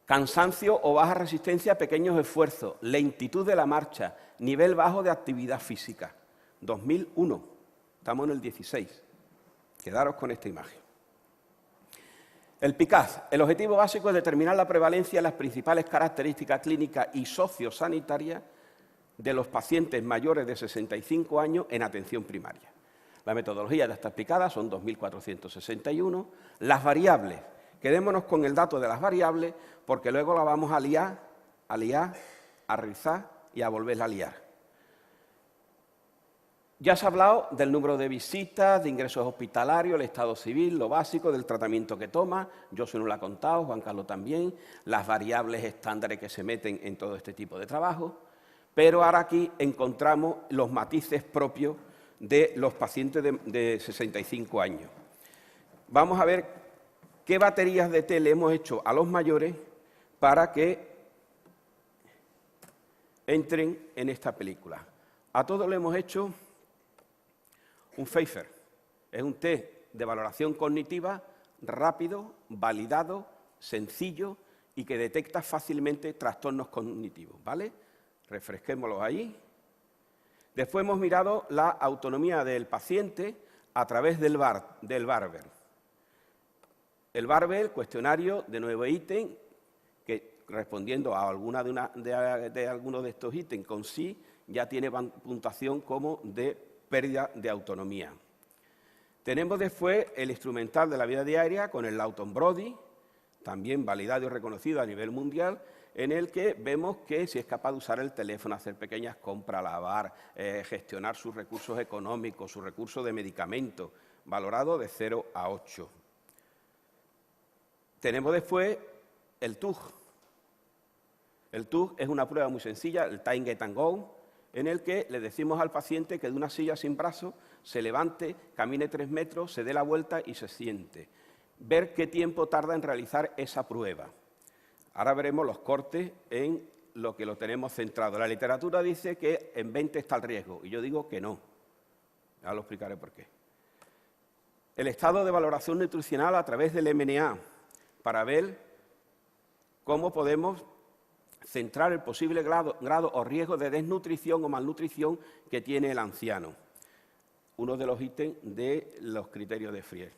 cansancio o baja resistencia a pequeños esfuerzos, lentitud de la marcha, nivel bajo de actividad física. 2001, estamos en el 16. Quedaros con esta imagen. El PICAF, el objetivo básico es determinar la prevalencia de las principales características clínicas y sociosanitarias de los pacientes mayores de 65 años en atención primaria. La metodología ya está explicada, son 2.461. Las variables, quedémonos con el dato de las variables porque luego la vamos a liar, a rizar y a volverla a liar. Ya se ha hablado del número de visitas, de ingresos hospitalarios, el estado civil, lo básico, del tratamiento que toma. Yo no lo he contado, Juan Carlos también, las variables estándares que se meten en todo este tipo de trabajo. Pero ahora aquí encontramos los matices propios de los pacientes de 65 años. Vamos a ver qué baterías de té le hemos hecho a los mayores para que entren en esta película. A todos le hemos hecho un Pfeiffer. Es un test de valoración cognitiva rápido, validado, sencillo y que detecta fácilmente trastornos cognitivos, ¿vale? Refresquémoslos ahí. Después hemos mirado la autonomía del paciente a través del Barber. El Barber, cuestionario de 9 ítems, que respondiendo a alguna de algunos de estos ítems con sí, ya tiene puntuación como de pérdida de autonomía. Tenemos después el instrumental de la vida diaria con el Lawton Brody, también validado y reconocido a nivel mundial, en el que vemos que si es capaz de usar el teléfono, hacer pequeñas compras, lavar, gestionar sus recursos económicos, sus recursos de medicamentos, valorado de 0 a 8. Tenemos después el TUG. El TUG es una prueba muy sencilla, el Time Get and Go, en el que le decimos al paciente que de una silla sin brazo se levante, camine 3 metros, se dé la vuelta y se siente. Ver qué tiempo tarda en realizar esa prueba. Ahora veremos los cortes en lo que lo tenemos centrado. La literatura dice que en 20 está el riesgo, y yo digo que no. Ya lo explicaré por qué. El estado de valoración nutricional a través del MNA, para ver cómo podemos centrar el posible grado o riesgo de desnutrición o malnutrición que tiene el anciano. Uno de los ítems de los criterios de Friel.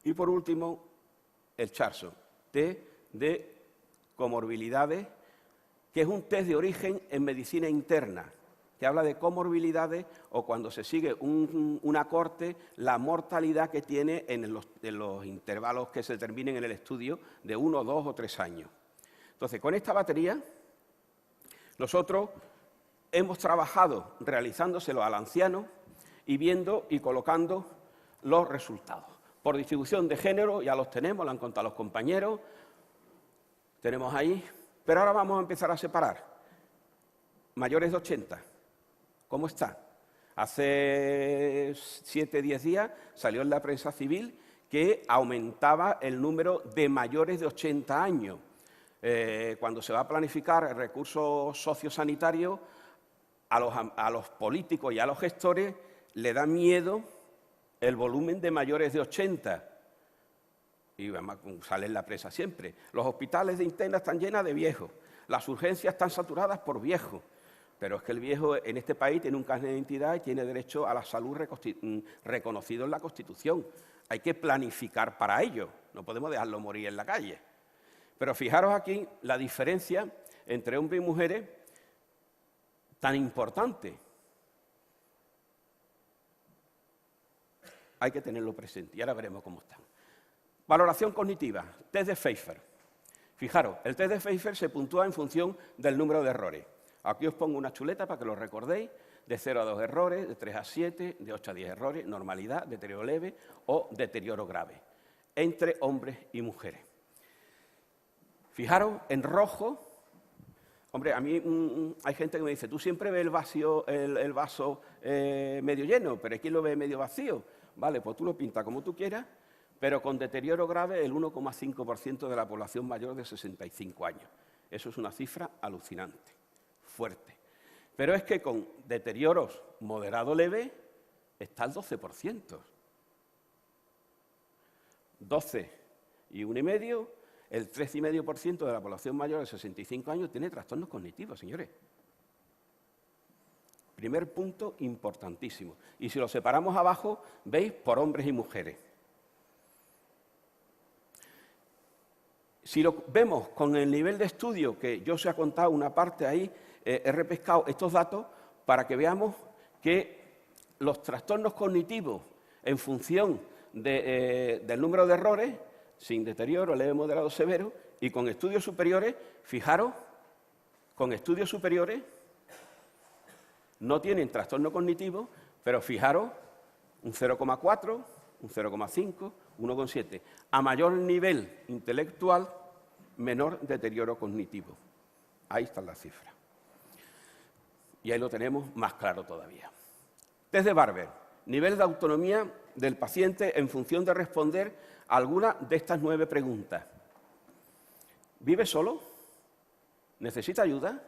Y por último, el Charson, test de comorbilidades, que es un test de origen en medicina interna, que habla de comorbilidades o cuando se sigue una corte, la mortalidad que tiene en los intervalos que se determinen en el estudio de 1, 2 o 3 años. Entonces, con esta batería, nosotros hemos trabajado realizándoselo al anciano y viendo y colocando los resultados. Por distribución de género, ya los tenemos, lo han contado los compañeros, tenemos ahí, pero ahora vamos a empezar a separar. Mayores de 80. ¿Cómo está? Hace 7 10 días salió en la prensa civil que aumentaba el número de mayores de 80 años. Cuando se va a planificar el recurso sociosanitario, a los políticos y a los gestores le da miedo el volumen de mayores de 80. Y además sale en la prensa siempre. Los hospitales de interna están llenos de viejos. Las urgencias están saturadas por viejos. Pero es que el viejo en este país tiene un carnet de identidad y tiene derecho a la salud reconocido en la Constitución. Hay que planificar para ello, no podemos dejarlo morir en la calle. Pero fijaros aquí la diferencia entre hombres y mujeres tan importante. Hay que tenerlo presente y ahora veremos cómo están. Valoración cognitiva, test de Pfeiffer. Fijaros, el test de Pfeiffer se puntúa en función del número de errores. Aquí os pongo una chuleta para que lo recordéis, de 0 a 2 errores, de 3 a 7, de 8 a 10 errores, normalidad, deterioro leve o deterioro grave, entre hombres y mujeres. Fijaros, en rojo, hombre, a mí hay gente que me dice, tú siempre ves el vaso medio lleno, pero aquí lo ves medio vacío. Vale, pues tú lo pintas como tú quieras, pero con deterioro grave el 1,5% de la población mayor de 65 años. Eso es una cifra alucinante, fuerte. Pero es que con deterioros moderado leve está el 12%. 12 y 1,5%, el 13,5% de la población mayor de 65 años tiene trastornos cognitivos, señores. Primer punto importantísimo. Y si lo separamos abajo, veis por hombres y mujeres. Si lo vemos con el nivel de estudio, que yo os he contado una parte ahí, he repescado estos datos para que veamos que los trastornos cognitivos en función del número de errores, sin deterioro, leve, moderado, severo, y con estudios superiores, fijaros, con estudios superiores no tienen trastorno cognitivo, pero fijaros, un 0,4, un 0,5, 1,7. A mayor nivel intelectual, menor deterioro cognitivo. Ahí están las cifras. Y ahí lo tenemos más claro todavía. Test de Barber. Nivel de autonomía del paciente en función de responder a alguna de estas 9 preguntas. ¿Vive solo? ¿Necesita ayuda?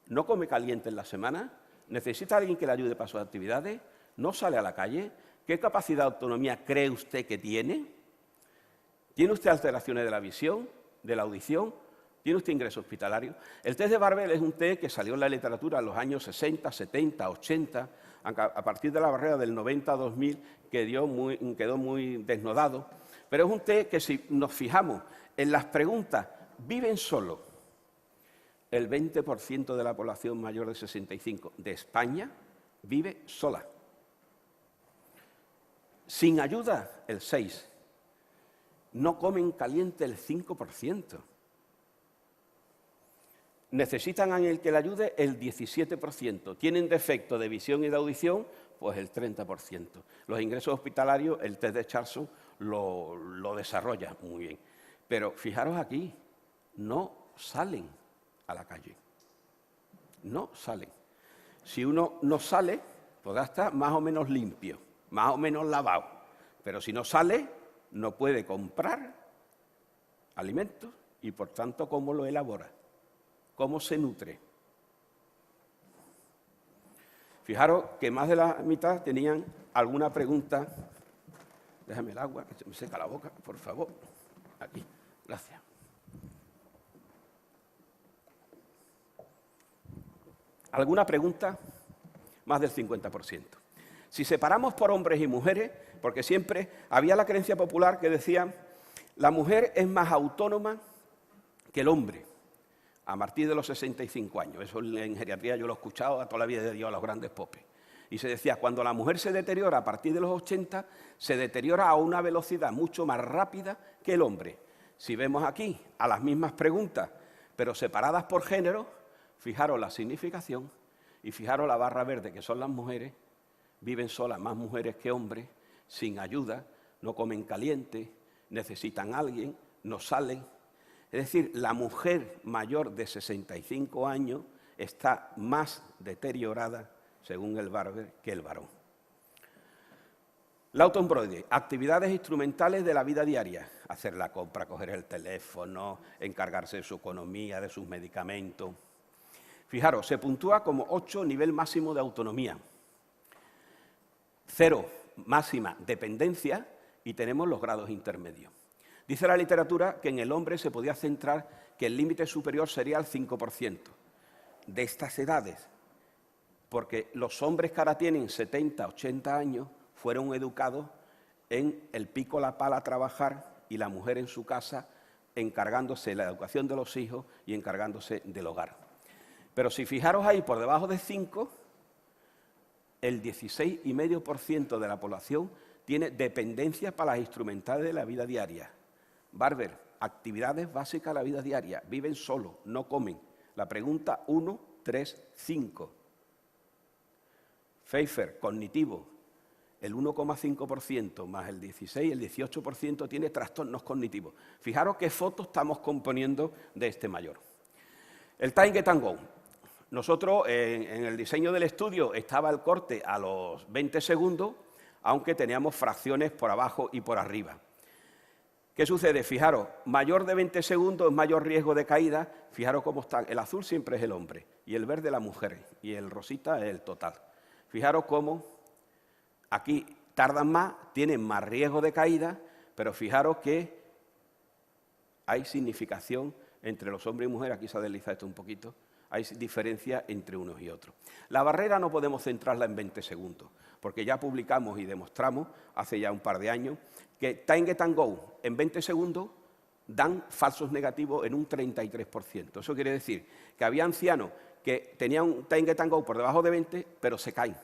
¿No come caliente en la semana? ¿Necesita alguien que le ayude para sus actividades? ¿No sale a la calle? ¿Qué capacidad de autonomía cree usted que tiene? ¿Tiene usted alteraciones de la visión, de la audición? ¿Tiene usted ingreso hospitalario? El test de Barber es un test que salió en la literatura en los años 60, 70, 80, a partir de la barrera del 90 a 2000 quedó muy desnudado. Pero es un test que si nos fijamos en las preguntas, ¿viven solo? El 20% de la población mayor de 65 de España vive sola. Sin ayuda, el 6%. No comen caliente, el 5%. Necesitan a alguien que le ayude, el 17%. Tienen defecto de visión y de audición, pues el 30%. Los ingresos hospitalarios, el test de Charson lo desarrolla muy bien. Pero fijaros aquí, no salen a la calle. No salen. Si uno no sale, podrá estar más o menos limpio, más o menos lavado. Pero si no sale, no puede comprar alimentos y, por tanto, ¿cómo lo elabora? ¿Cómo se nutre? Fijaros que más de la mitad tenían alguna pregunta. Déjame el agua, que se me seca la boca, por favor. Aquí, gracias. ¿Alguna pregunta? Más del 50%. Si separamos por hombres y mujeres, porque siempre había la creencia popular que decía la mujer es más autónoma que el hombre a partir de los 65 años. Eso en geriatría yo lo he escuchado a toda la vida de Dios, a los grandes popes. Y se decía, cuando la mujer se deteriora a partir de los 80, se deteriora a una velocidad mucho más rápida que el hombre. Si vemos aquí a las mismas preguntas, pero separadas por género, fijaros la significación y fijaros la barra verde, que son las mujeres, viven solas más mujeres que hombres, sin ayuda, no comen caliente, necesitan a alguien, no salen. Es decir, la mujer mayor de 65 años está más deteriorada, según el Barber, que el varón. La autoembroide, actividades instrumentales de la vida diaria. Hacer la compra, coger el teléfono, encargarse de su economía, de sus medicamentos. Fijaros, se puntúa como 8 nivel máximo de autonomía. 0, máxima dependencia, y tenemos los grados intermedios. Dice la literatura que en el hombre se podía centrar que el límite superior sería el 5% de estas edades, porque los hombres que ahora tienen 70, 80 años fueron educados en el pico, la pala, a trabajar, y la mujer en su casa encargándose de la educación de los hijos y encargándose del hogar. Pero si fijaros ahí, por debajo de 5, el 16,5% de la población tiene dependencia para las instrumentales de la vida diaria. Barber, actividades básicas de la vida diaria, viven solos, no comen. La pregunta 1, 3, 5. Pfeiffer, cognitivo, el 1,5% más el 16, el 18% tiene trastornos cognitivos. Fijaros qué fotos estamos componiendo de este mayor. El Time Get and Go. Nosotros en el diseño del estudio estaba el corte a los 20 segundos, aunque teníamos fracciones por abajo y por arriba. ¿Qué sucede? Fijaros, mayor de 20 segundos es mayor riesgo de caída. Fijaros cómo están. El azul siempre es el hombre, y el verde la mujer, y el rosita es el total. Fijaros cómo aquí tardan más, tienen más riesgo de caída, pero fijaros que hay significación entre los hombres y mujeres. Aquí se ha deslizado esto un poquito. Hay diferencia entre unos y otros. La barrera no podemos centrarla en 20 segundos, porque ya publicamos y demostramos hace ya un par de años que Time Get and Go en 20 segundos dan falsos negativos en un 33%. Eso quiere decir que había ancianos que tenían un Time Get and Go por debajo de 20, pero se caen.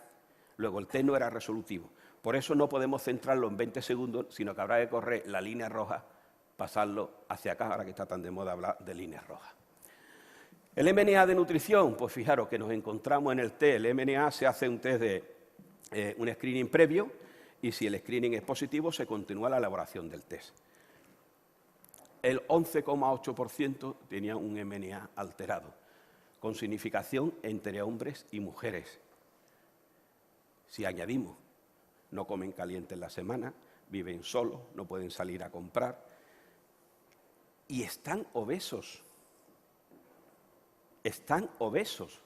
Luego el test no era resolutivo. Por eso no podemos centrarlo en 20 segundos, sino que habrá que correr la línea roja, pasarlo hacia acá, ahora que está tan de moda hablar de líneas rojas. El MNA de nutrición, pues fijaros que nos encontramos en el test. El MNA se hace un test de un screening previo y si el screening es positivo se continúa la elaboración del test. El 11,8% tenía un MNA alterado, con significación entre hombres y mujeres. Si añadimos, no comen caliente en la semana, viven solos, no pueden salir a comprar y están obesos. Están obesos.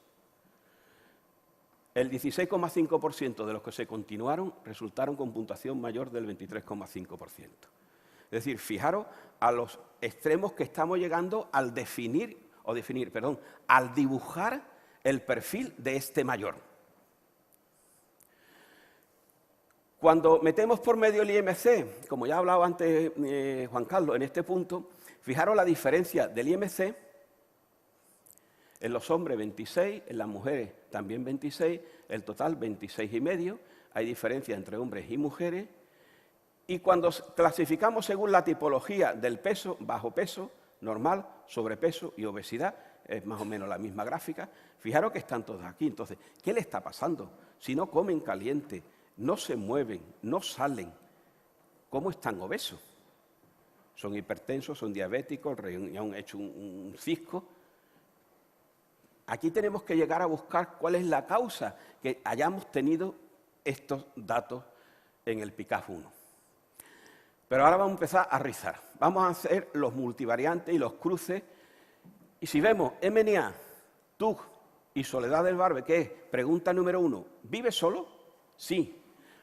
El 16,5% de los que se continuaron resultaron con puntuación mayor del 23,5%. Es decir, fijaros a los extremos que estamos llegando al al dibujar el perfil de este mayor. Cuando metemos por medio el IMC, como ya ha hablado antes Juan Carlos en este punto, fijaros la diferencia del IMC. En los hombres 26, en las mujeres también 26, el total 26,5. Hay diferencia entre hombres y mujeres. Y cuando clasificamos según la tipología del peso, bajo peso, normal, sobrepeso y obesidad, es más o menos la misma gráfica, fijaros que están todos aquí. Entonces, ¿qué le está pasando? Si no comen caliente, no se mueven, no salen, ¿cómo están obesos? Son hipertensos, son diabéticos, han hecho un cisco. Aquí tenemos que llegar a buscar cuál es la causa que hayamos tenido estos datos en el PICAF-1. Pero ahora vamos a empezar a rizar. Vamos a hacer los multivariantes y los cruces. Y si vemos MNA, TUG y Soledad del Barbe, que es pregunta número 1, ¿vive solo? Sí.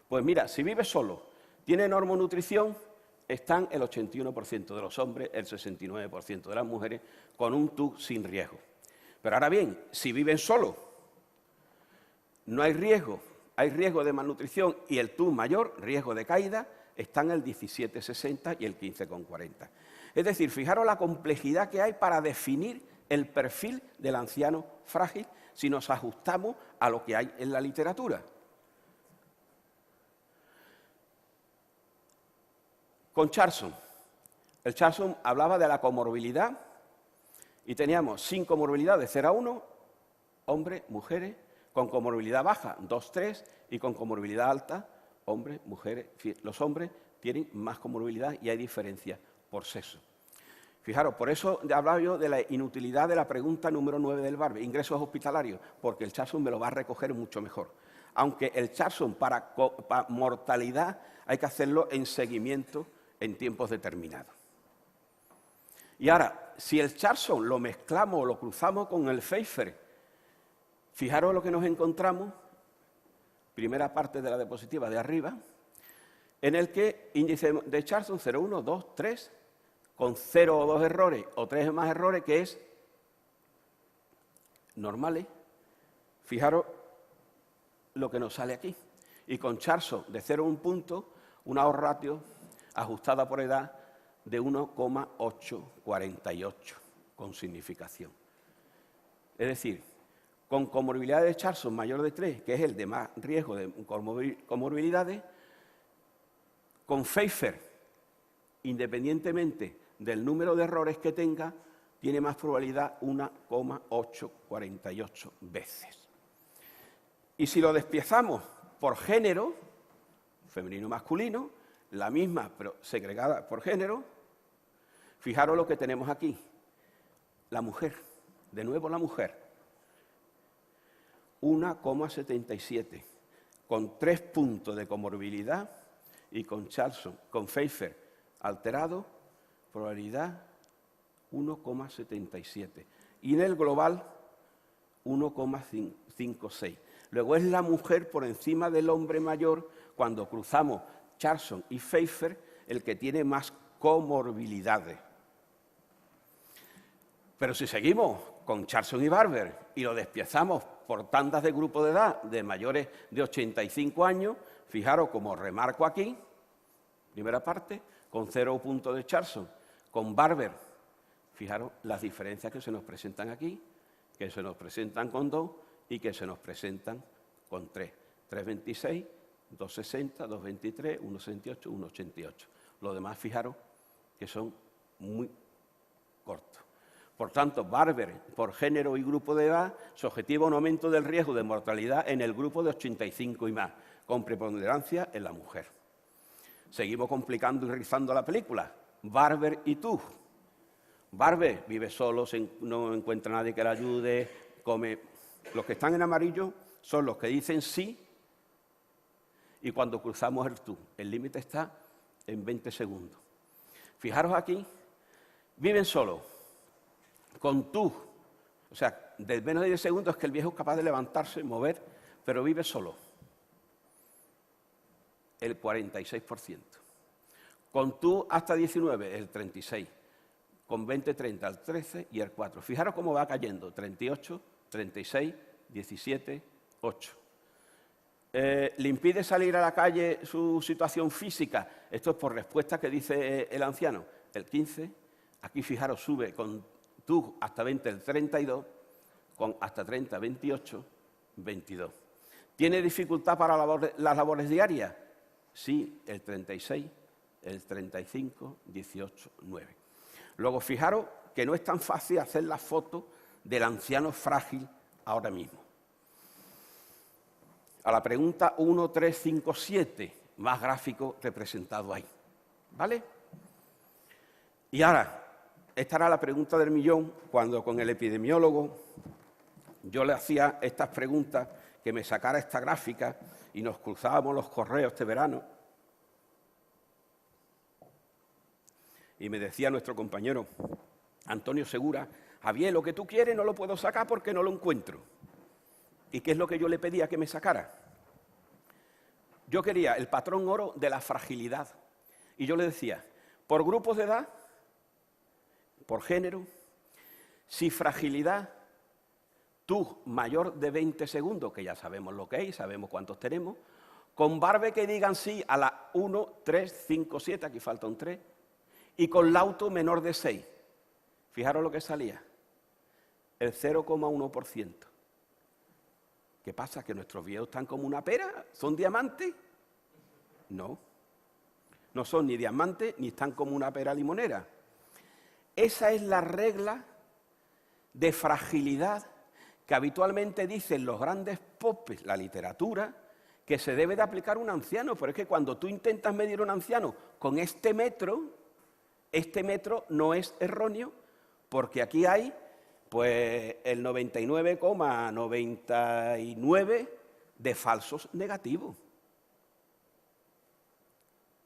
Pues mira, si vive solo, tiene normonutrición, están el 81% de los hombres, el 69% de las mujeres, con un TUG sin riesgo. Pero ahora bien, si viven solos, no hay riesgo de malnutrición y el TUG mayor, riesgo de caída, están el 17,60 y el 15,40. Es decir, fijaros la complejidad que hay para definir el perfil del anciano frágil si nos ajustamos a lo que hay en la literatura. Con Charson. El Charson hablaba de la comorbilidad y teníamos 5 comorbilidades, 0 a 1, hombres, mujeres, con comorbilidad baja, 2, 3, y con comorbilidad alta, hombres, mujeres. Los hombres tienen más comorbilidad y hay diferencia por sexo. Fijaros, por eso hablaba yo de la inutilidad de la pregunta número 9 del Barbe, ingresos hospitalarios, porque el Charson me lo va a recoger mucho mejor. Aunque el Charson para mortalidad hay que hacerlo en seguimiento en tiempos determinados. Y ahora, si el Charson lo mezclamos o lo cruzamos con el Pfeiffer, fijaros lo que nos encontramos, primera parte de la diapositiva de arriba, en el que índice de Charson 0, 1, 2, 3, con 0 o 2 errores o 3 o más errores, que es normales. Fijaros lo que nos sale aquí. Y con Charson de 0 a 1 punto, una odds ratio ajustada por edad de 1,848 con significación. Es decir, con comorbilidad de Charlson mayor de 3, que es el de más riesgo de comorbilidades, con Pfeiffer, independientemente del número de errores que tenga, tiene más probabilidad 1,848 veces. Y si lo despiezamos por género, femenino y masculino, la misma pero segregada por género, fijaros lo que tenemos aquí. La mujer, de nuevo la mujer, 1,77, con 3 puntos de comorbilidad y con Charlson, con Pfeiffer alterado, probabilidad 1,77. Y en el global, 1,56. Luego es la mujer por encima del hombre mayor, cuando cruzamos Charlson y Pfeiffer, el que tiene más comorbilidades. Pero si seguimos con Charlson y Barber y lo despiezamos por tandas de grupo de edad de mayores de 85 años, fijaros como remarco aquí, primera parte, con 0 puntos de Charlson, con Barber, fijaros las diferencias que se nos presentan aquí, que se nos presentan con 2 y que se nos presentan con 3. 3,26, 2,60, 2,23, 1,68, 1,88. Lo demás, fijaros que son muy cortos. Por tanto, Barber, por género y grupo de edad, su objetivo un aumento del riesgo de mortalidad en el grupo de 85 y más, con preponderancia en la mujer. Seguimos complicando y rizando la película. Barber y tú. Barber vive solo, no encuentra a nadie que le ayude, come. Los que están en amarillo son los que dicen sí y cuando cruzamos el tú. El límite está en 20 segundos. Fijaros aquí, viven solos, con tú. O sea, de menos de 10 segundos es que el viejo es capaz de levantarse, mover, pero vive solo. El 46%. Con tú hasta 19, el 36%. Con 20, 30, el 13 y el 4. Fijaros cómo va cayendo. 38, 36, 17, 8. ¿Le impide salir a la calle su situación física? Esto es por respuesta que dice el anciano. El 15, aquí fijaros, sube con tú hasta 20, el 32, con hasta 30, 28, 22. ¿Tiene dificultad para las labores diarias? Sí, el 36, el 35, 18, 9. Luego, fijaros que no es tan fácil hacer la foto del anciano frágil ahora mismo. A la pregunta 1, 3, 5, 7, más gráfico representado ahí. ¿Vale? Y ahora, esta era la pregunta del millón, cuando con el epidemiólogo yo le hacía estas preguntas, que me sacara esta gráfica y nos cruzábamos los correos este verano. Y me decía nuestro compañero Antonio Segura, Javier, lo que tú quieres no lo puedo sacar porque no lo encuentro. ¿Y qué es lo que yo le pedía que me sacara? Yo quería el patrón oro de la fragilidad. Y yo le decía, por grupos de edad, por género, si fragilidad, tú mayor de 20 segundos, que ya sabemos lo que es, sabemos cuántos tenemos, con Barber que digan sí a la 1, 3, 5, 7, aquí falta un 3, y con Lauto menor de 6. Fijaros lo que salía, el 0,1%. ¿Qué pasa? ¿Que nuestros viejos están como una pera? ¿Son diamantes? No, no son ni diamantes ni están como una pera limonera. Esa es la regla de fragilidad que habitualmente dicen los grandes popes, la literatura, que se debe de aplicar a un anciano. Pero es que cuando tú intentas medir a un anciano con este metro no es erróneo, porque aquí hay pues el 99,99 de falsos negativos.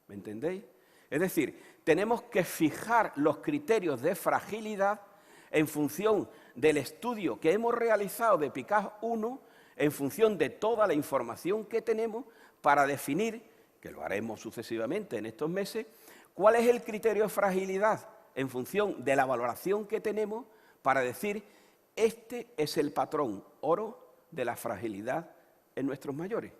¿Me entendéis? Es decir, tenemos que fijar los criterios de fragilidad en función del estudio que hemos realizado de PICAF-1, en función de toda la información que tenemos para definir, que lo haremos sucesivamente en estos meses, cuál es el criterio de fragilidad en función de la valoración que tenemos para decir, este es el patrón oro de la fragilidad en nuestros mayores.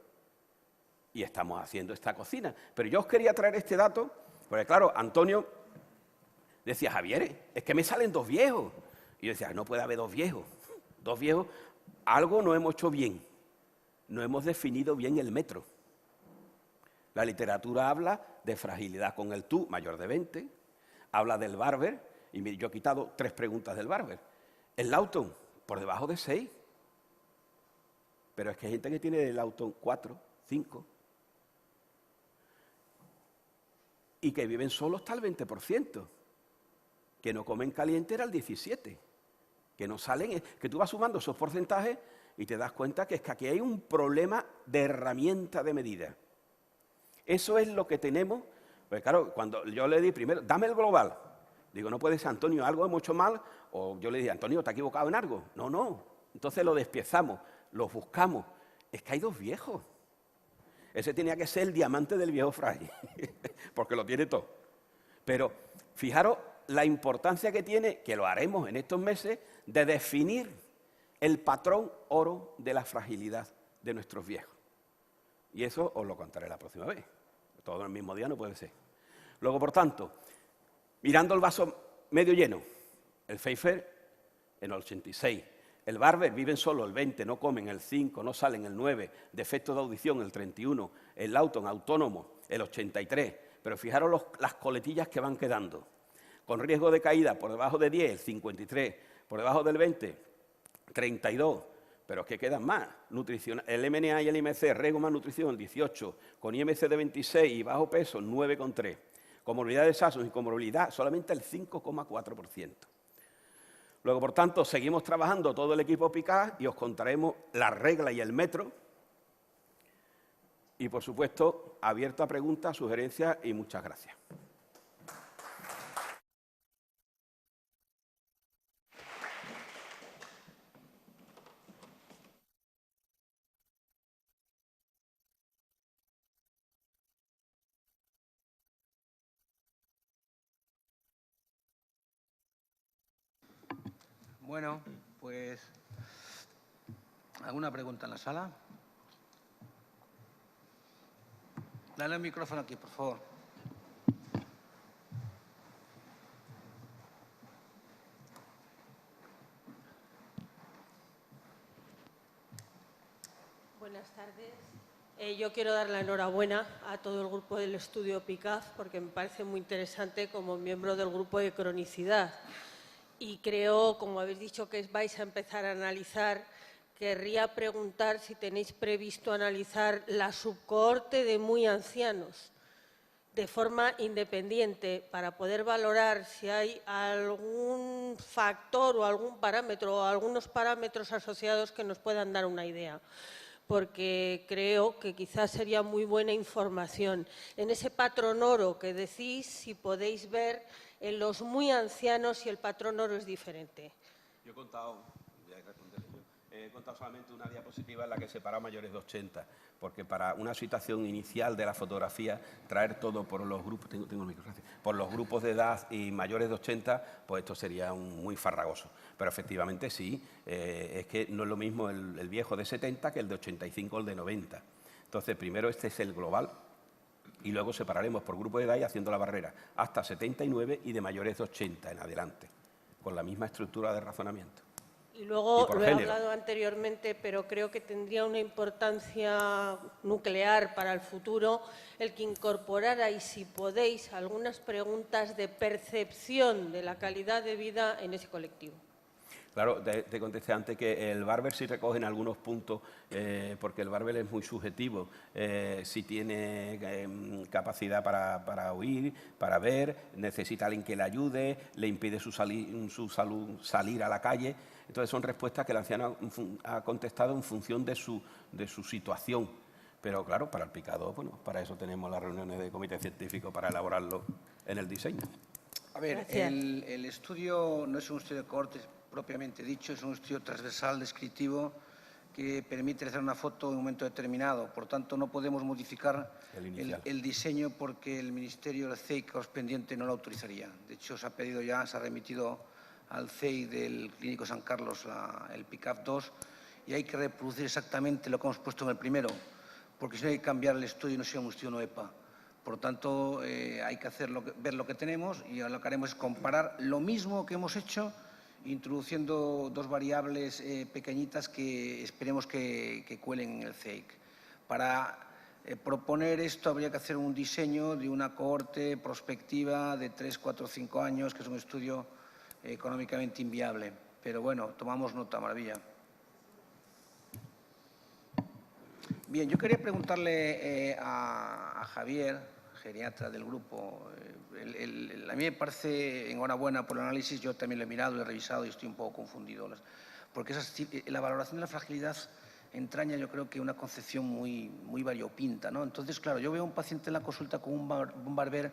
Y estamos haciendo esta cocina. Pero yo os quería traer este dato, porque claro, Antonio Decía, Javier, es que me salen 2 viejos. Y yo decía, no puede haber 2 viejos. 2 viejos, algo no hemos hecho bien. No hemos definido bien el metro. La literatura habla de fragilidad con el tú, mayor de 20. Habla del Barber, y yo he quitado 3 preguntas del Barber. El Lawton, por debajo de 6. Pero es que hay gente que tiene el Lawton 4, 5. Y que viven solos hasta el 20%. Que no comen caliente era el 17%. Que no salen, que tú vas sumando esos porcentajes y te das cuenta que es que aquí hay un problema de herramienta de medida. Eso es lo que tenemos. Pues claro, cuando yo le di primero, dame el global. Digo, no puede ser, Antonio, algo hemos hecho mal. O yo le dije, Antonio, ¿te has equivocado en algo? No, no. Entonces lo despiezamos, lo buscamos. Es que hay 2 viejos. Ese tenía que ser el diamante del viejo frágil, porque lo tiene todo. Pero fijaros la importancia que tiene, que lo haremos en estos meses, de definir el patrón oro de la fragilidad de nuestros viejos. Y eso os lo contaré la próxima vez. Todo en el mismo día no puede ser. Luego, por tanto, mirando el vaso medio lleno, el Pfeiffer en el 86, el Barber viven solo el 20, no comen el 5, no salen el 9, defectos de audición el 31, el Lawton autónomo el 83, pero fijaros las coletillas que van quedando. Con riesgo de caída por debajo de 10, el 53, por debajo del 20, 32, pero es que quedan más. El MNA y el IMC, riesgo más nutrición, el 18, con IMC de 26 y bajo peso, 9,3. Comorbilidad de SASOS y comorbilidad, solamente el 5,4%. Luego, por tanto, seguimos trabajando todo el equipo PICAF y os contaremos la regla y el metro. Y, por supuesto, abierto a preguntas, sugerencias y muchas gracias. Bueno, pues, ¿alguna pregunta en la sala? Dale el micrófono aquí, por favor. Buenas tardes. Yo quiero dar la enhorabuena a todo el grupo del estudio PICAF porque me parece muy interesante como miembro del grupo de cronicidad. Y creo, como habéis dicho, que vais a empezar a analizar, querría preguntar si tenéis previsto analizar la subcohorte de muy ancianos de forma independiente para poder valorar si hay algún factor o algún parámetro o algunos parámetros asociados que nos puedan dar una idea. Porque creo que quizás sería muy buena información. En ese patrón oro que decís, si podéis ver en los muy ancianos si el patrón oro es diferente. Yo he contado, ya responderé yo, he contado solamente una diapositiva en la que he separado mayores de 80, porque para una situación inicial de la fotografía, traer todo por los grupos, tengo el micro, gracias, por los grupos de edad y mayores de 80, pues esto sería muy farragoso. Pero efectivamente sí, es que no es lo mismo el viejo de 70 que el de 85 o el de 90. Entonces, primero este es el global y luego separaremos por grupo de edad y haciendo la barrera hasta 79 y de mayores de 80 en adelante, con la misma estructura de razonamiento. Y luego, lo he hablado anteriormente, pero creo que tendría una importancia nuclear para el futuro el que incorporarais, si podéis, algunas preguntas de percepción de la calidad de vida en ese colectivo. Claro, te contesté antes que el Barber sí recoge en algunos puntos, porque el Barber es muy subjetivo, si tiene capacidad para oír, para ver, necesita a alguien que le ayude, le impide su salud salir a la calle. Entonces son respuestas que el anciano ha contestado en función de su situación. Pero claro, para el picado, bueno, para eso tenemos las reuniones de comité científico para elaborarlo en el diseño. A ver, el estudio no es un estudio de cohortes propiamente dicho, es un estudio transversal descriptivo que permite hacer una foto en un momento determinado. Por tanto, no podemos modificar el diseño porque el Ministerio del CEI correspondiente no lo autorizaría. De hecho, se ha pedido ya, se ha remitido al CEI del Clínico San Carlos el PICAF 2 y hay que reproducir exactamente lo que hemos puesto en el primero, porque si no hay que cambiar el estudio y no sea un estudio no EPA. Por lo tanto, hay que ver lo que tenemos y lo que haremos es comparar lo mismo que hemos hecho, introduciendo dos variables pequeñitas que esperemos que cuelen en el CEIC. Para proponer esto habría que hacer un diseño de una cohorte prospectiva de 3, 4, 5 años, que es un estudio económicamente inviable. Pero bueno, tomamos nota, maravilla. Bien, yo quería preguntarle a Javier, geriatra del grupo. A mí me parece, enhorabuena por el análisis, yo también lo he mirado, lo he revisado y estoy un poco confundido. Porque la valoración de la fragilidad entraña, yo creo que una concepción muy variopinta, ¿no? Entonces, claro, yo veo a un paciente en la consulta con un Barber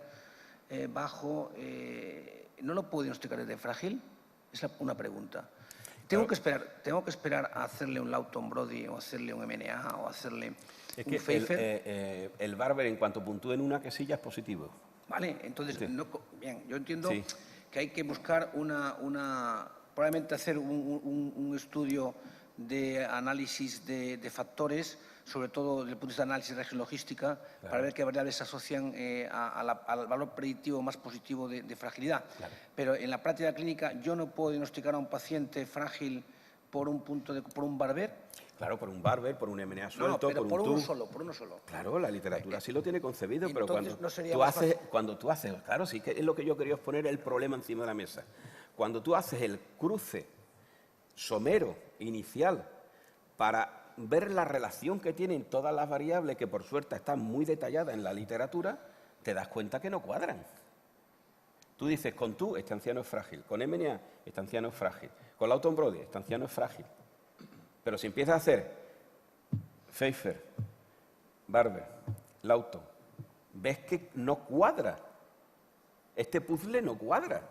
bajo, ¿no lo puedo diagnosticar desde frágil? Es una pregunta. Tengo que esperar a hacerle un Lawton Brody o hacerle un MNA o hacerle un Pfeiffer. El Barber, en cuanto puntúe en una casilla, es positivo. Vale, entonces, Sí. bien, yo entiendo Sí. que hay que buscar probablemente hacer un estudio de análisis de factores, sobre todo desde el punto de vista de análisis de región logística, para ver qué variables se asocian al valor predictivo más positivo de fragilidad. Claro. Pero en la práctica clínica yo no puedo diagnosticar a un paciente frágil por un Barber. Claro, por un Barber, por un MNA suelto, pero por un TUM. por uno solo. Claro, la literatura sí lo tiene concebido, pero Entonces, ¿no sería cuando tú haces, claro, sí que es lo que yo quería poner el problema encima de la mesa. Cuando tú haces el cruce somero inicial para ver la relación que tienen todas las variables, que por suerte están muy detalladas en la literatura, te das cuenta que no cuadran. Tú dices, con tú, este anciano es frágil. Con MNA, este anciano es frágil. Con Lawton Brody, este anciano es frágil. Pero si empiezas a hacer Pfeiffer, Barber, Lawton, ves que no cuadra. Este puzzle no cuadra.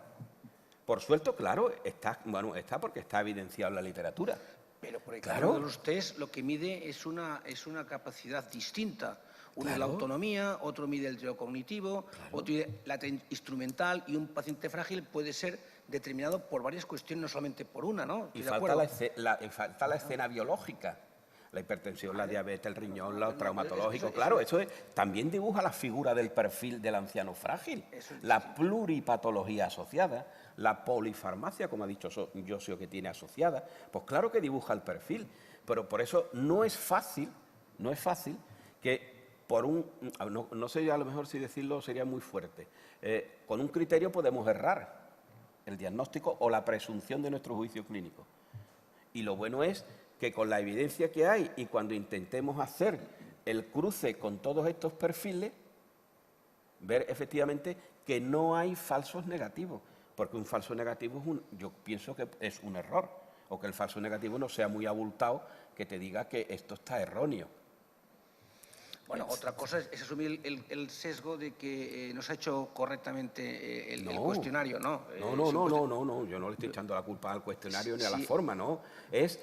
Por suerte, claro, está porque está evidenciado en la literatura. Pero por el Claro. caso de los test lo que mide es una capacidad distinta. Uno es la Claro. autonomía, otro mide el trío cognitivo, otro mide la instrumental, y un paciente frágil puede ser determinado por varias cuestiones, no solamente por una, ¿no? Y Estoy de falta acuerdo. falta la escena biológica. La hipertensión, la diabetes, el riñón, los no, traumatológicos. eso- Claro, eso también dibuja la figura del perfil del anciano frágil. La pluripatología asociada, la polifarmacia, como ha dicho Josio, que tiene asociada. Pues claro que dibuja el perfil. Pero por eso no es fácil que no sé a lo mejor si decirlo sería muy fuerte, con un criterio podemos errar el diagnóstico o la presunción de nuestro juicio clínico. Y lo bueno es que con la evidencia que hay y cuando intentemos hacer el cruce con todos estos perfiles, ver efectivamente que no hay falsos negativos, porque un falso negativo yo pienso que es un error, o que el falso negativo no sea muy abultado, que te diga que esto está erróneo. Bueno, otra cosa es asumir el sesgo de que no se ha hecho correctamente el cuestionario, ¿no? No, yo no le estoy echando la culpa al cuestionario ni a la forma, no. Es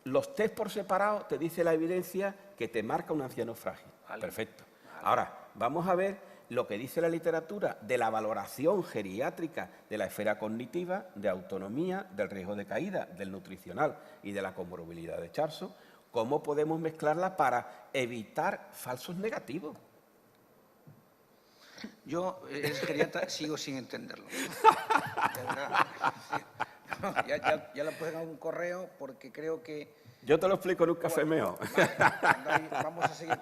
los test por separado, te dice la evidencia que te marca un anciano frágil. Vale. Perfecto. Ahora, vamos a ver lo que dice la literatura de la valoración geriátrica de la esfera cognitiva, de autonomía, del riesgo de caída, del nutricional y de la comorbilidad de Charson. ¿Cómo podemos mezclarla para evitar falsos negativos? Yo, eres geriatra, sigo sin entenderlo. De verdad. Ya lo pueden dar un correo porque creo que... Yo te lo explico en un café meo. Vale, vamos a seguir,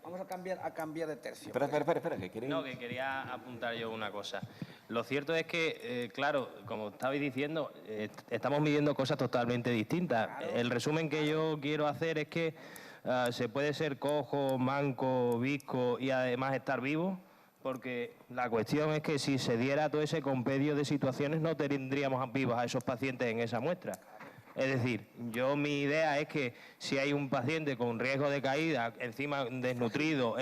vamos a cambiar de tercio. Espera, que quieren... No, que quería apuntar yo una cosa. Lo cierto es que, claro, como estabais diciendo, estamos midiendo cosas totalmente distintas. El resumen que yo quiero hacer es que se puede ser cojo, manco, visco y además estar vivo, porque la cuestión es que si se diera todo ese compendio de situaciones no tendríamos vivos a esos pacientes en esa muestra. Es decir, mi idea es que si hay un paciente con riesgo de caída, encima desnutrido,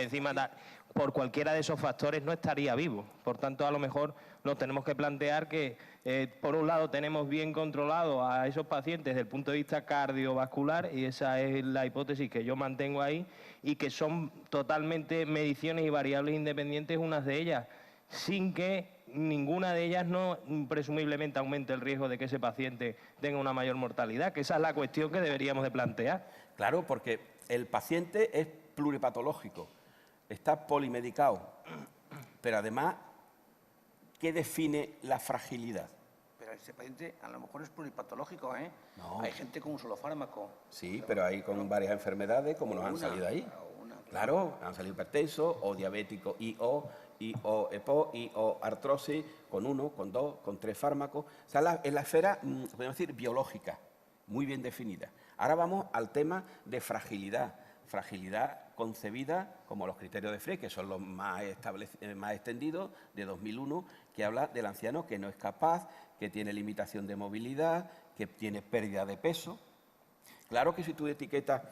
por cualquiera de esos factores no estaría vivo. Por tanto, a lo mejor nos tenemos que plantear que, por un lado, tenemos bien controlado a esos pacientes desde el punto de vista cardiovascular, y esa es la hipótesis que yo mantengo ahí, y que son totalmente mediciones y variables independientes unas de ellas, sin que ninguna de ellas no presumiblemente aumente el riesgo de que ese paciente tenga una mayor mortalidad, que esa es la cuestión que deberíamos de plantear. Claro, porque el paciente es pluripatológico. está polimedicado, pero además, ¿qué define la fragilidad? Pero ese paciente a lo mejor es pluripatológico, ¿eh? No. Hay gente con un solo fármaco. Sí, pero hay con varias enfermedades, como nos han salido ahí. Claro, han salido hipertensos o diabéticos y o EPO, o artrosis, con 1, con 2, con 3 fármacos. O sea, en la esfera, podemos decir, biológica, muy bien definida. Ahora vamos al tema de fragilidad. Fragilidad concebida como los criterios de Frey, que son los más extendidos, de 2001, que habla del anciano que no es capaz, que tiene limitación de movilidad, que tiene pérdida de peso. Claro que si tú etiquetas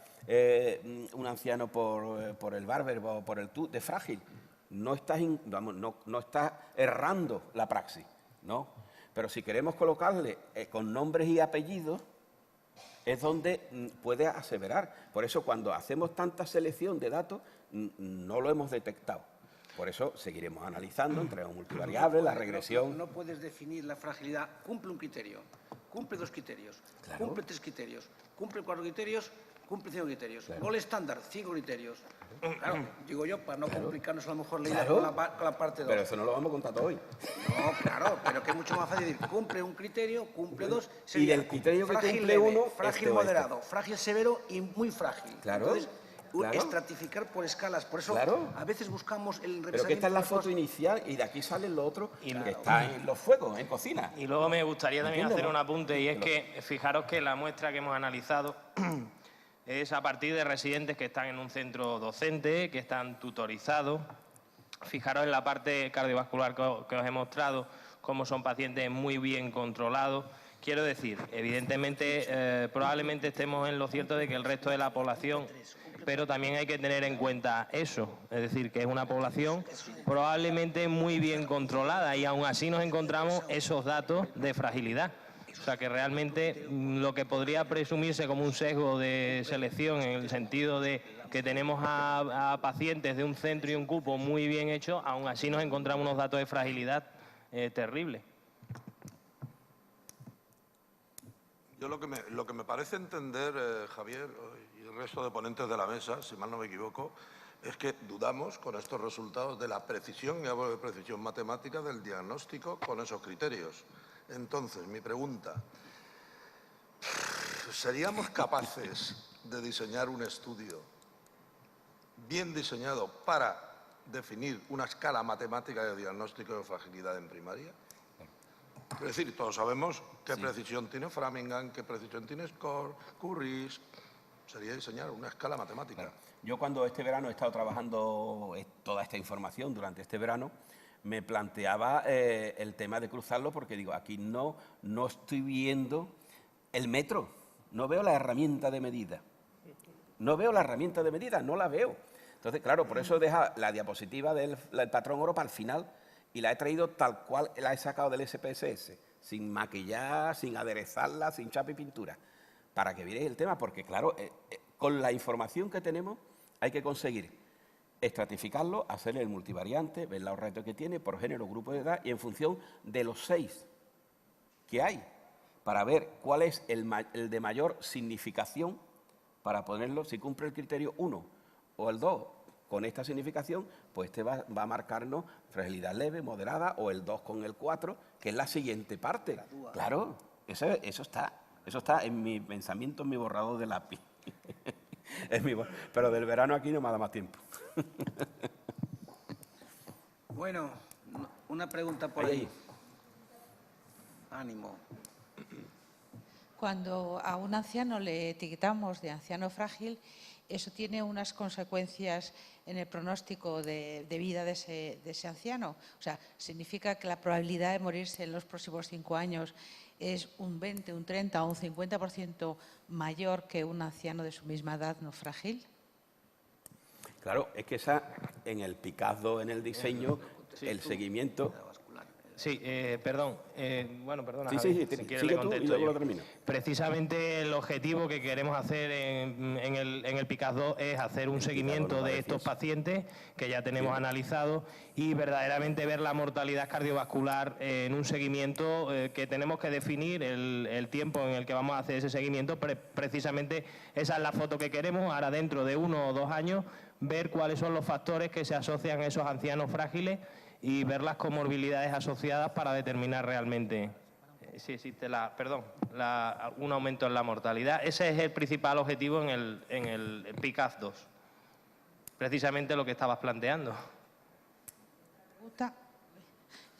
un anciano por el Barber o por el TUS de frágil, no estás errando la praxis, ¿no? Pero si queremos colocarle con nombres y apellidos, es donde puede aseverar. Por eso, cuando hacemos tanta selección de datos, no lo hemos detectado. Por eso, seguiremos analizando entre los multivariables, la regresión. No puedes definir la fragilidad. Cumple un criterio, cumple 2 criterios, Claro. cumple 3 criterios, cumple 4 criterios, cumple 5 criterios. Claro. Gol estándar, 5 criterios. Claro, digo yo, para no complicarnos a lo mejor la idea Claro. con la parte 2. Pero eso no lo vamos a contar todo hoy. No, claro, pero que es mucho más fácil decir, cumple un criterio, cumple 2. Y del criterio que frágil cumple leve, uno, frágil este o moderado, frágil severo y muy frágil. Claro, Entonces, claro. estratificar por escalas. Por eso Claro. a veces buscamos el revisamiento. Pero que esta es la de cosas. foto inicial y de aquí salen los otros que están en los fuegos, en cocina. Y luego me gustaría también ¿Entiendes, hacer no? un apunte, y es que fijaros que la muestra que hemos analizado es a partir de residentes que están en un centro docente, que están tutorizados. Fijaros en la parte cardiovascular que os he mostrado, cómo son pacientes muy bien controlados. Quiero decir, evidentemente, probablemente estemos en lo cierto de que el resto de la población, pero también hay que tener en cuenta eso, es decir, que es una población probablemente muy bien controlada y aún así nos encontramos esos datos de fragilidad. O sea que realmente lo que podría presumirse como un sesgo de selección en el sentido de que tenemos a pacientes de un centro y un cupo muy bien hecho, aún así nos encontramos unos datos de fragilidad terribles. Yo lo que me parece entender, Javier, y el resto de ponentes de la mesa, si mal no me equivoco, es que dudamos con estos resultados de la precisión, y hablo de precisión matemática, del diagnóstico con esos criterios. Entonces, mi pregunta, ¿seríamos capaces de diseñar un estudio bien diseñado para definir una escala matemática de diagnóstico de fragilidad en primaria? Es decir, todos sabemos qué precisión tiene Framingham, qué precisión tiene Score, Curris. Sería diseñar una escala matemática. Claro. Yo cuando este verano he estado trabajando toda esta información durante este verano, me planteaba el tema de cruzarlo porque digo, aquí no estoy viendo el metro, no veo la herramienta de medida. No veo la herramienta de medida, no la veo. Entonces, claro, por eso deja la diapositiva del patrón oro para el final y la he traído tal cual la he sacado del SPSS, sin maquillar, sin aderezarla, sin chapa y pintura, para que vierais el tema, porque claro, con la información que tenemos hay que conseguir estratificarlo, hacerle el multivariante, ver los retos que tiene por género, grupo de edad y en función de los 6 que hay, para ver cuál es el de mayor significación para ponerlo, si cumple el criterio 1 o el 2 con esta significación, pues este va a marcarnos fragilidad leve, moderada, o el 2 con el 4, que es la siguiente parte. Claro, eso está en mi pensamiento, en mi borrador de lápiz. Pero del verano aquí no me da más tiempo. Bueno, una pregunta por ahí. Ánimo. Cuando a un anciano le etiquetamos de anciano frágil, eso tiene unas consecuencias en el pronóstico de vida de ese anciano. O sea, significa que la probabilidad de morirse en los próximos 5 años es un 20, un 30 o un 50% mayor que un anciano de su misma edad no frágil. Claro, es que esa, en el Picazdo, en el diseño, el seguimiento, Sí, perdón. Bueno, perdona, Sí, Javi, sí, si sigue quieres le tú y contesto luego yo. lo termino. Precisamente el objetivo que queremos hacer en el PICAF2 es hacer un seguimiento de estos pacientes que ya tenemos analizados y verdaderamente ver la mortalidad cardiovascular en un seguimiento que tenemos que definir el tiempo en el que vamos a hacer ese seguimiento. Precisamente esa es la foto que queremos. Ahora, dentro de 1 o 2 años, ver cuáles son los factores que se asocian a esos ancianos frágiles y ver las comorbilidades asociadas para determinar realmente si existe un aumento en la mortalidad. Ese es el principal objetivo en el PICAF2. Precisamente lo que estabas planteando.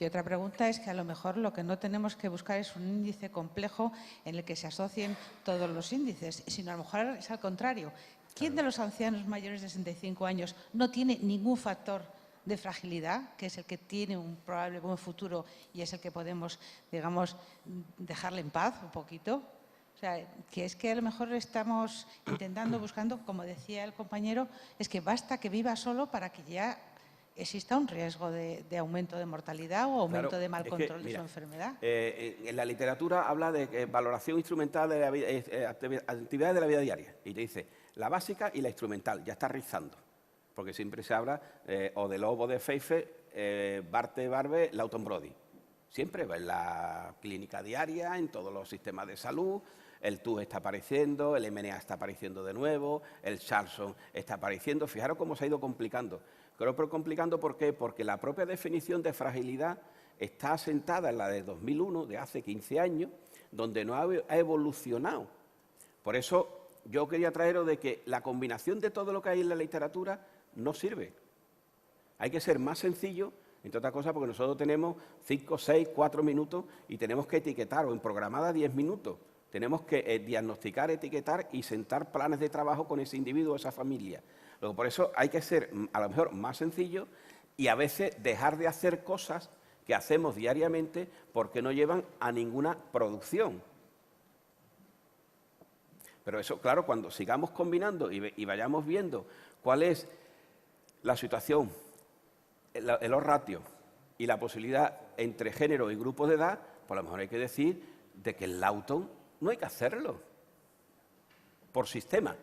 Y otra pregunta es que a lo mejor lo que no tenemos que buscar es un índice complejo en el que se asocien todos los índices, sino a lo mejor es al contrario. ¿Quién de los ancianos mayores de 65 años no tiene ningún factor de fragilidad, que es el que tiene un probable buen futuro y es el que podemos, digamos, dejarle en paz un poquito? O sea, que es que a lo mejor estamos intentando, buscando, como decía el compañero, es que basta que viva solo para que ya exista un riesgo de aumento de mortalidad o aumento de mal control de su enfermedad. En la literatura habla de valoración instrumental de la actividades de la vida diaria y te dice la básica y la instrumental, ya está rizando. Porque siempre se habla o de Lobo de Pfeiffer, Barte Barbe, Lawton Brody. Siempre en la clínica diaria, en todos los sistemas de salud, el TUS está apareciendo, el MNA está apareciendo de nuevo, el Charlson está apareciendo. Fijaros cómo se ha ido complicando. Creo que complicando, ¿por qué? Porque la propia definición de fragilidad está asentada en la de 2001, de hace 15 años, donde no ha evolucionado. Por eso yo quería traeros de que la combinación de todo lo que hay en la literatura no sirve. Hay que ser más sencillo, entre otras cosas, porque nosotros tenemos 5, 6, 4 minutos y tenemos que etiquetar, o en programada 10 minutos. Tenemos que diagnosticar, etiquetar y sentar planes de trabajo con ese individuo, esa familia. Luego, por eso hay que ser, a lo mejor, más sencillo y a veces dejar de hacer cosas que hacemos diariamente porque no llevan a ninguna producción. Pero eso, claro, cuando sigamos combinando y vayamos viendo cuál es la situación, los ratios y la posibilidad entre género y grupos de edad, pues a lo mejor hay que decir de que el Lawton no hay que hacerlo por sistema.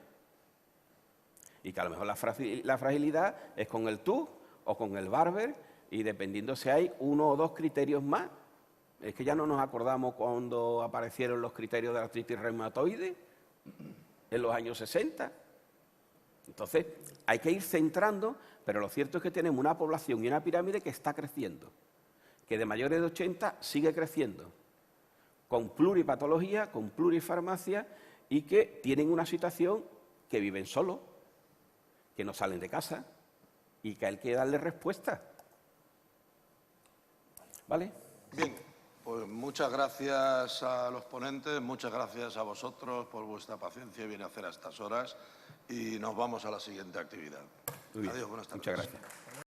Y que a lo mejor la fragilidad es con el TUS o con el Barber y dependiendo si hay 1 o 2 criterios más. Es que ya no nos acordamos cuando aparecieron los criterios de la artritis reumatoide en los años 60. Entonces, hay que ir centrando, pero lo cierto es que tenemos una población y una pirámide que está creciendo, que de mayores de 80 sigue creciendo, con pluripatología, con plurifarmacia y que tienen una situación que viven solos, que no salen de casa y que hay que darle respuesta. ¿Vale? Bien, pues muchas gracias a los ponentes, muchas gracias a vosotros por vuestra paciencia y bien hacer a estas horas y nos vamos a la siguiente actividad. Adiós, buenas tardes. Muchas gracias.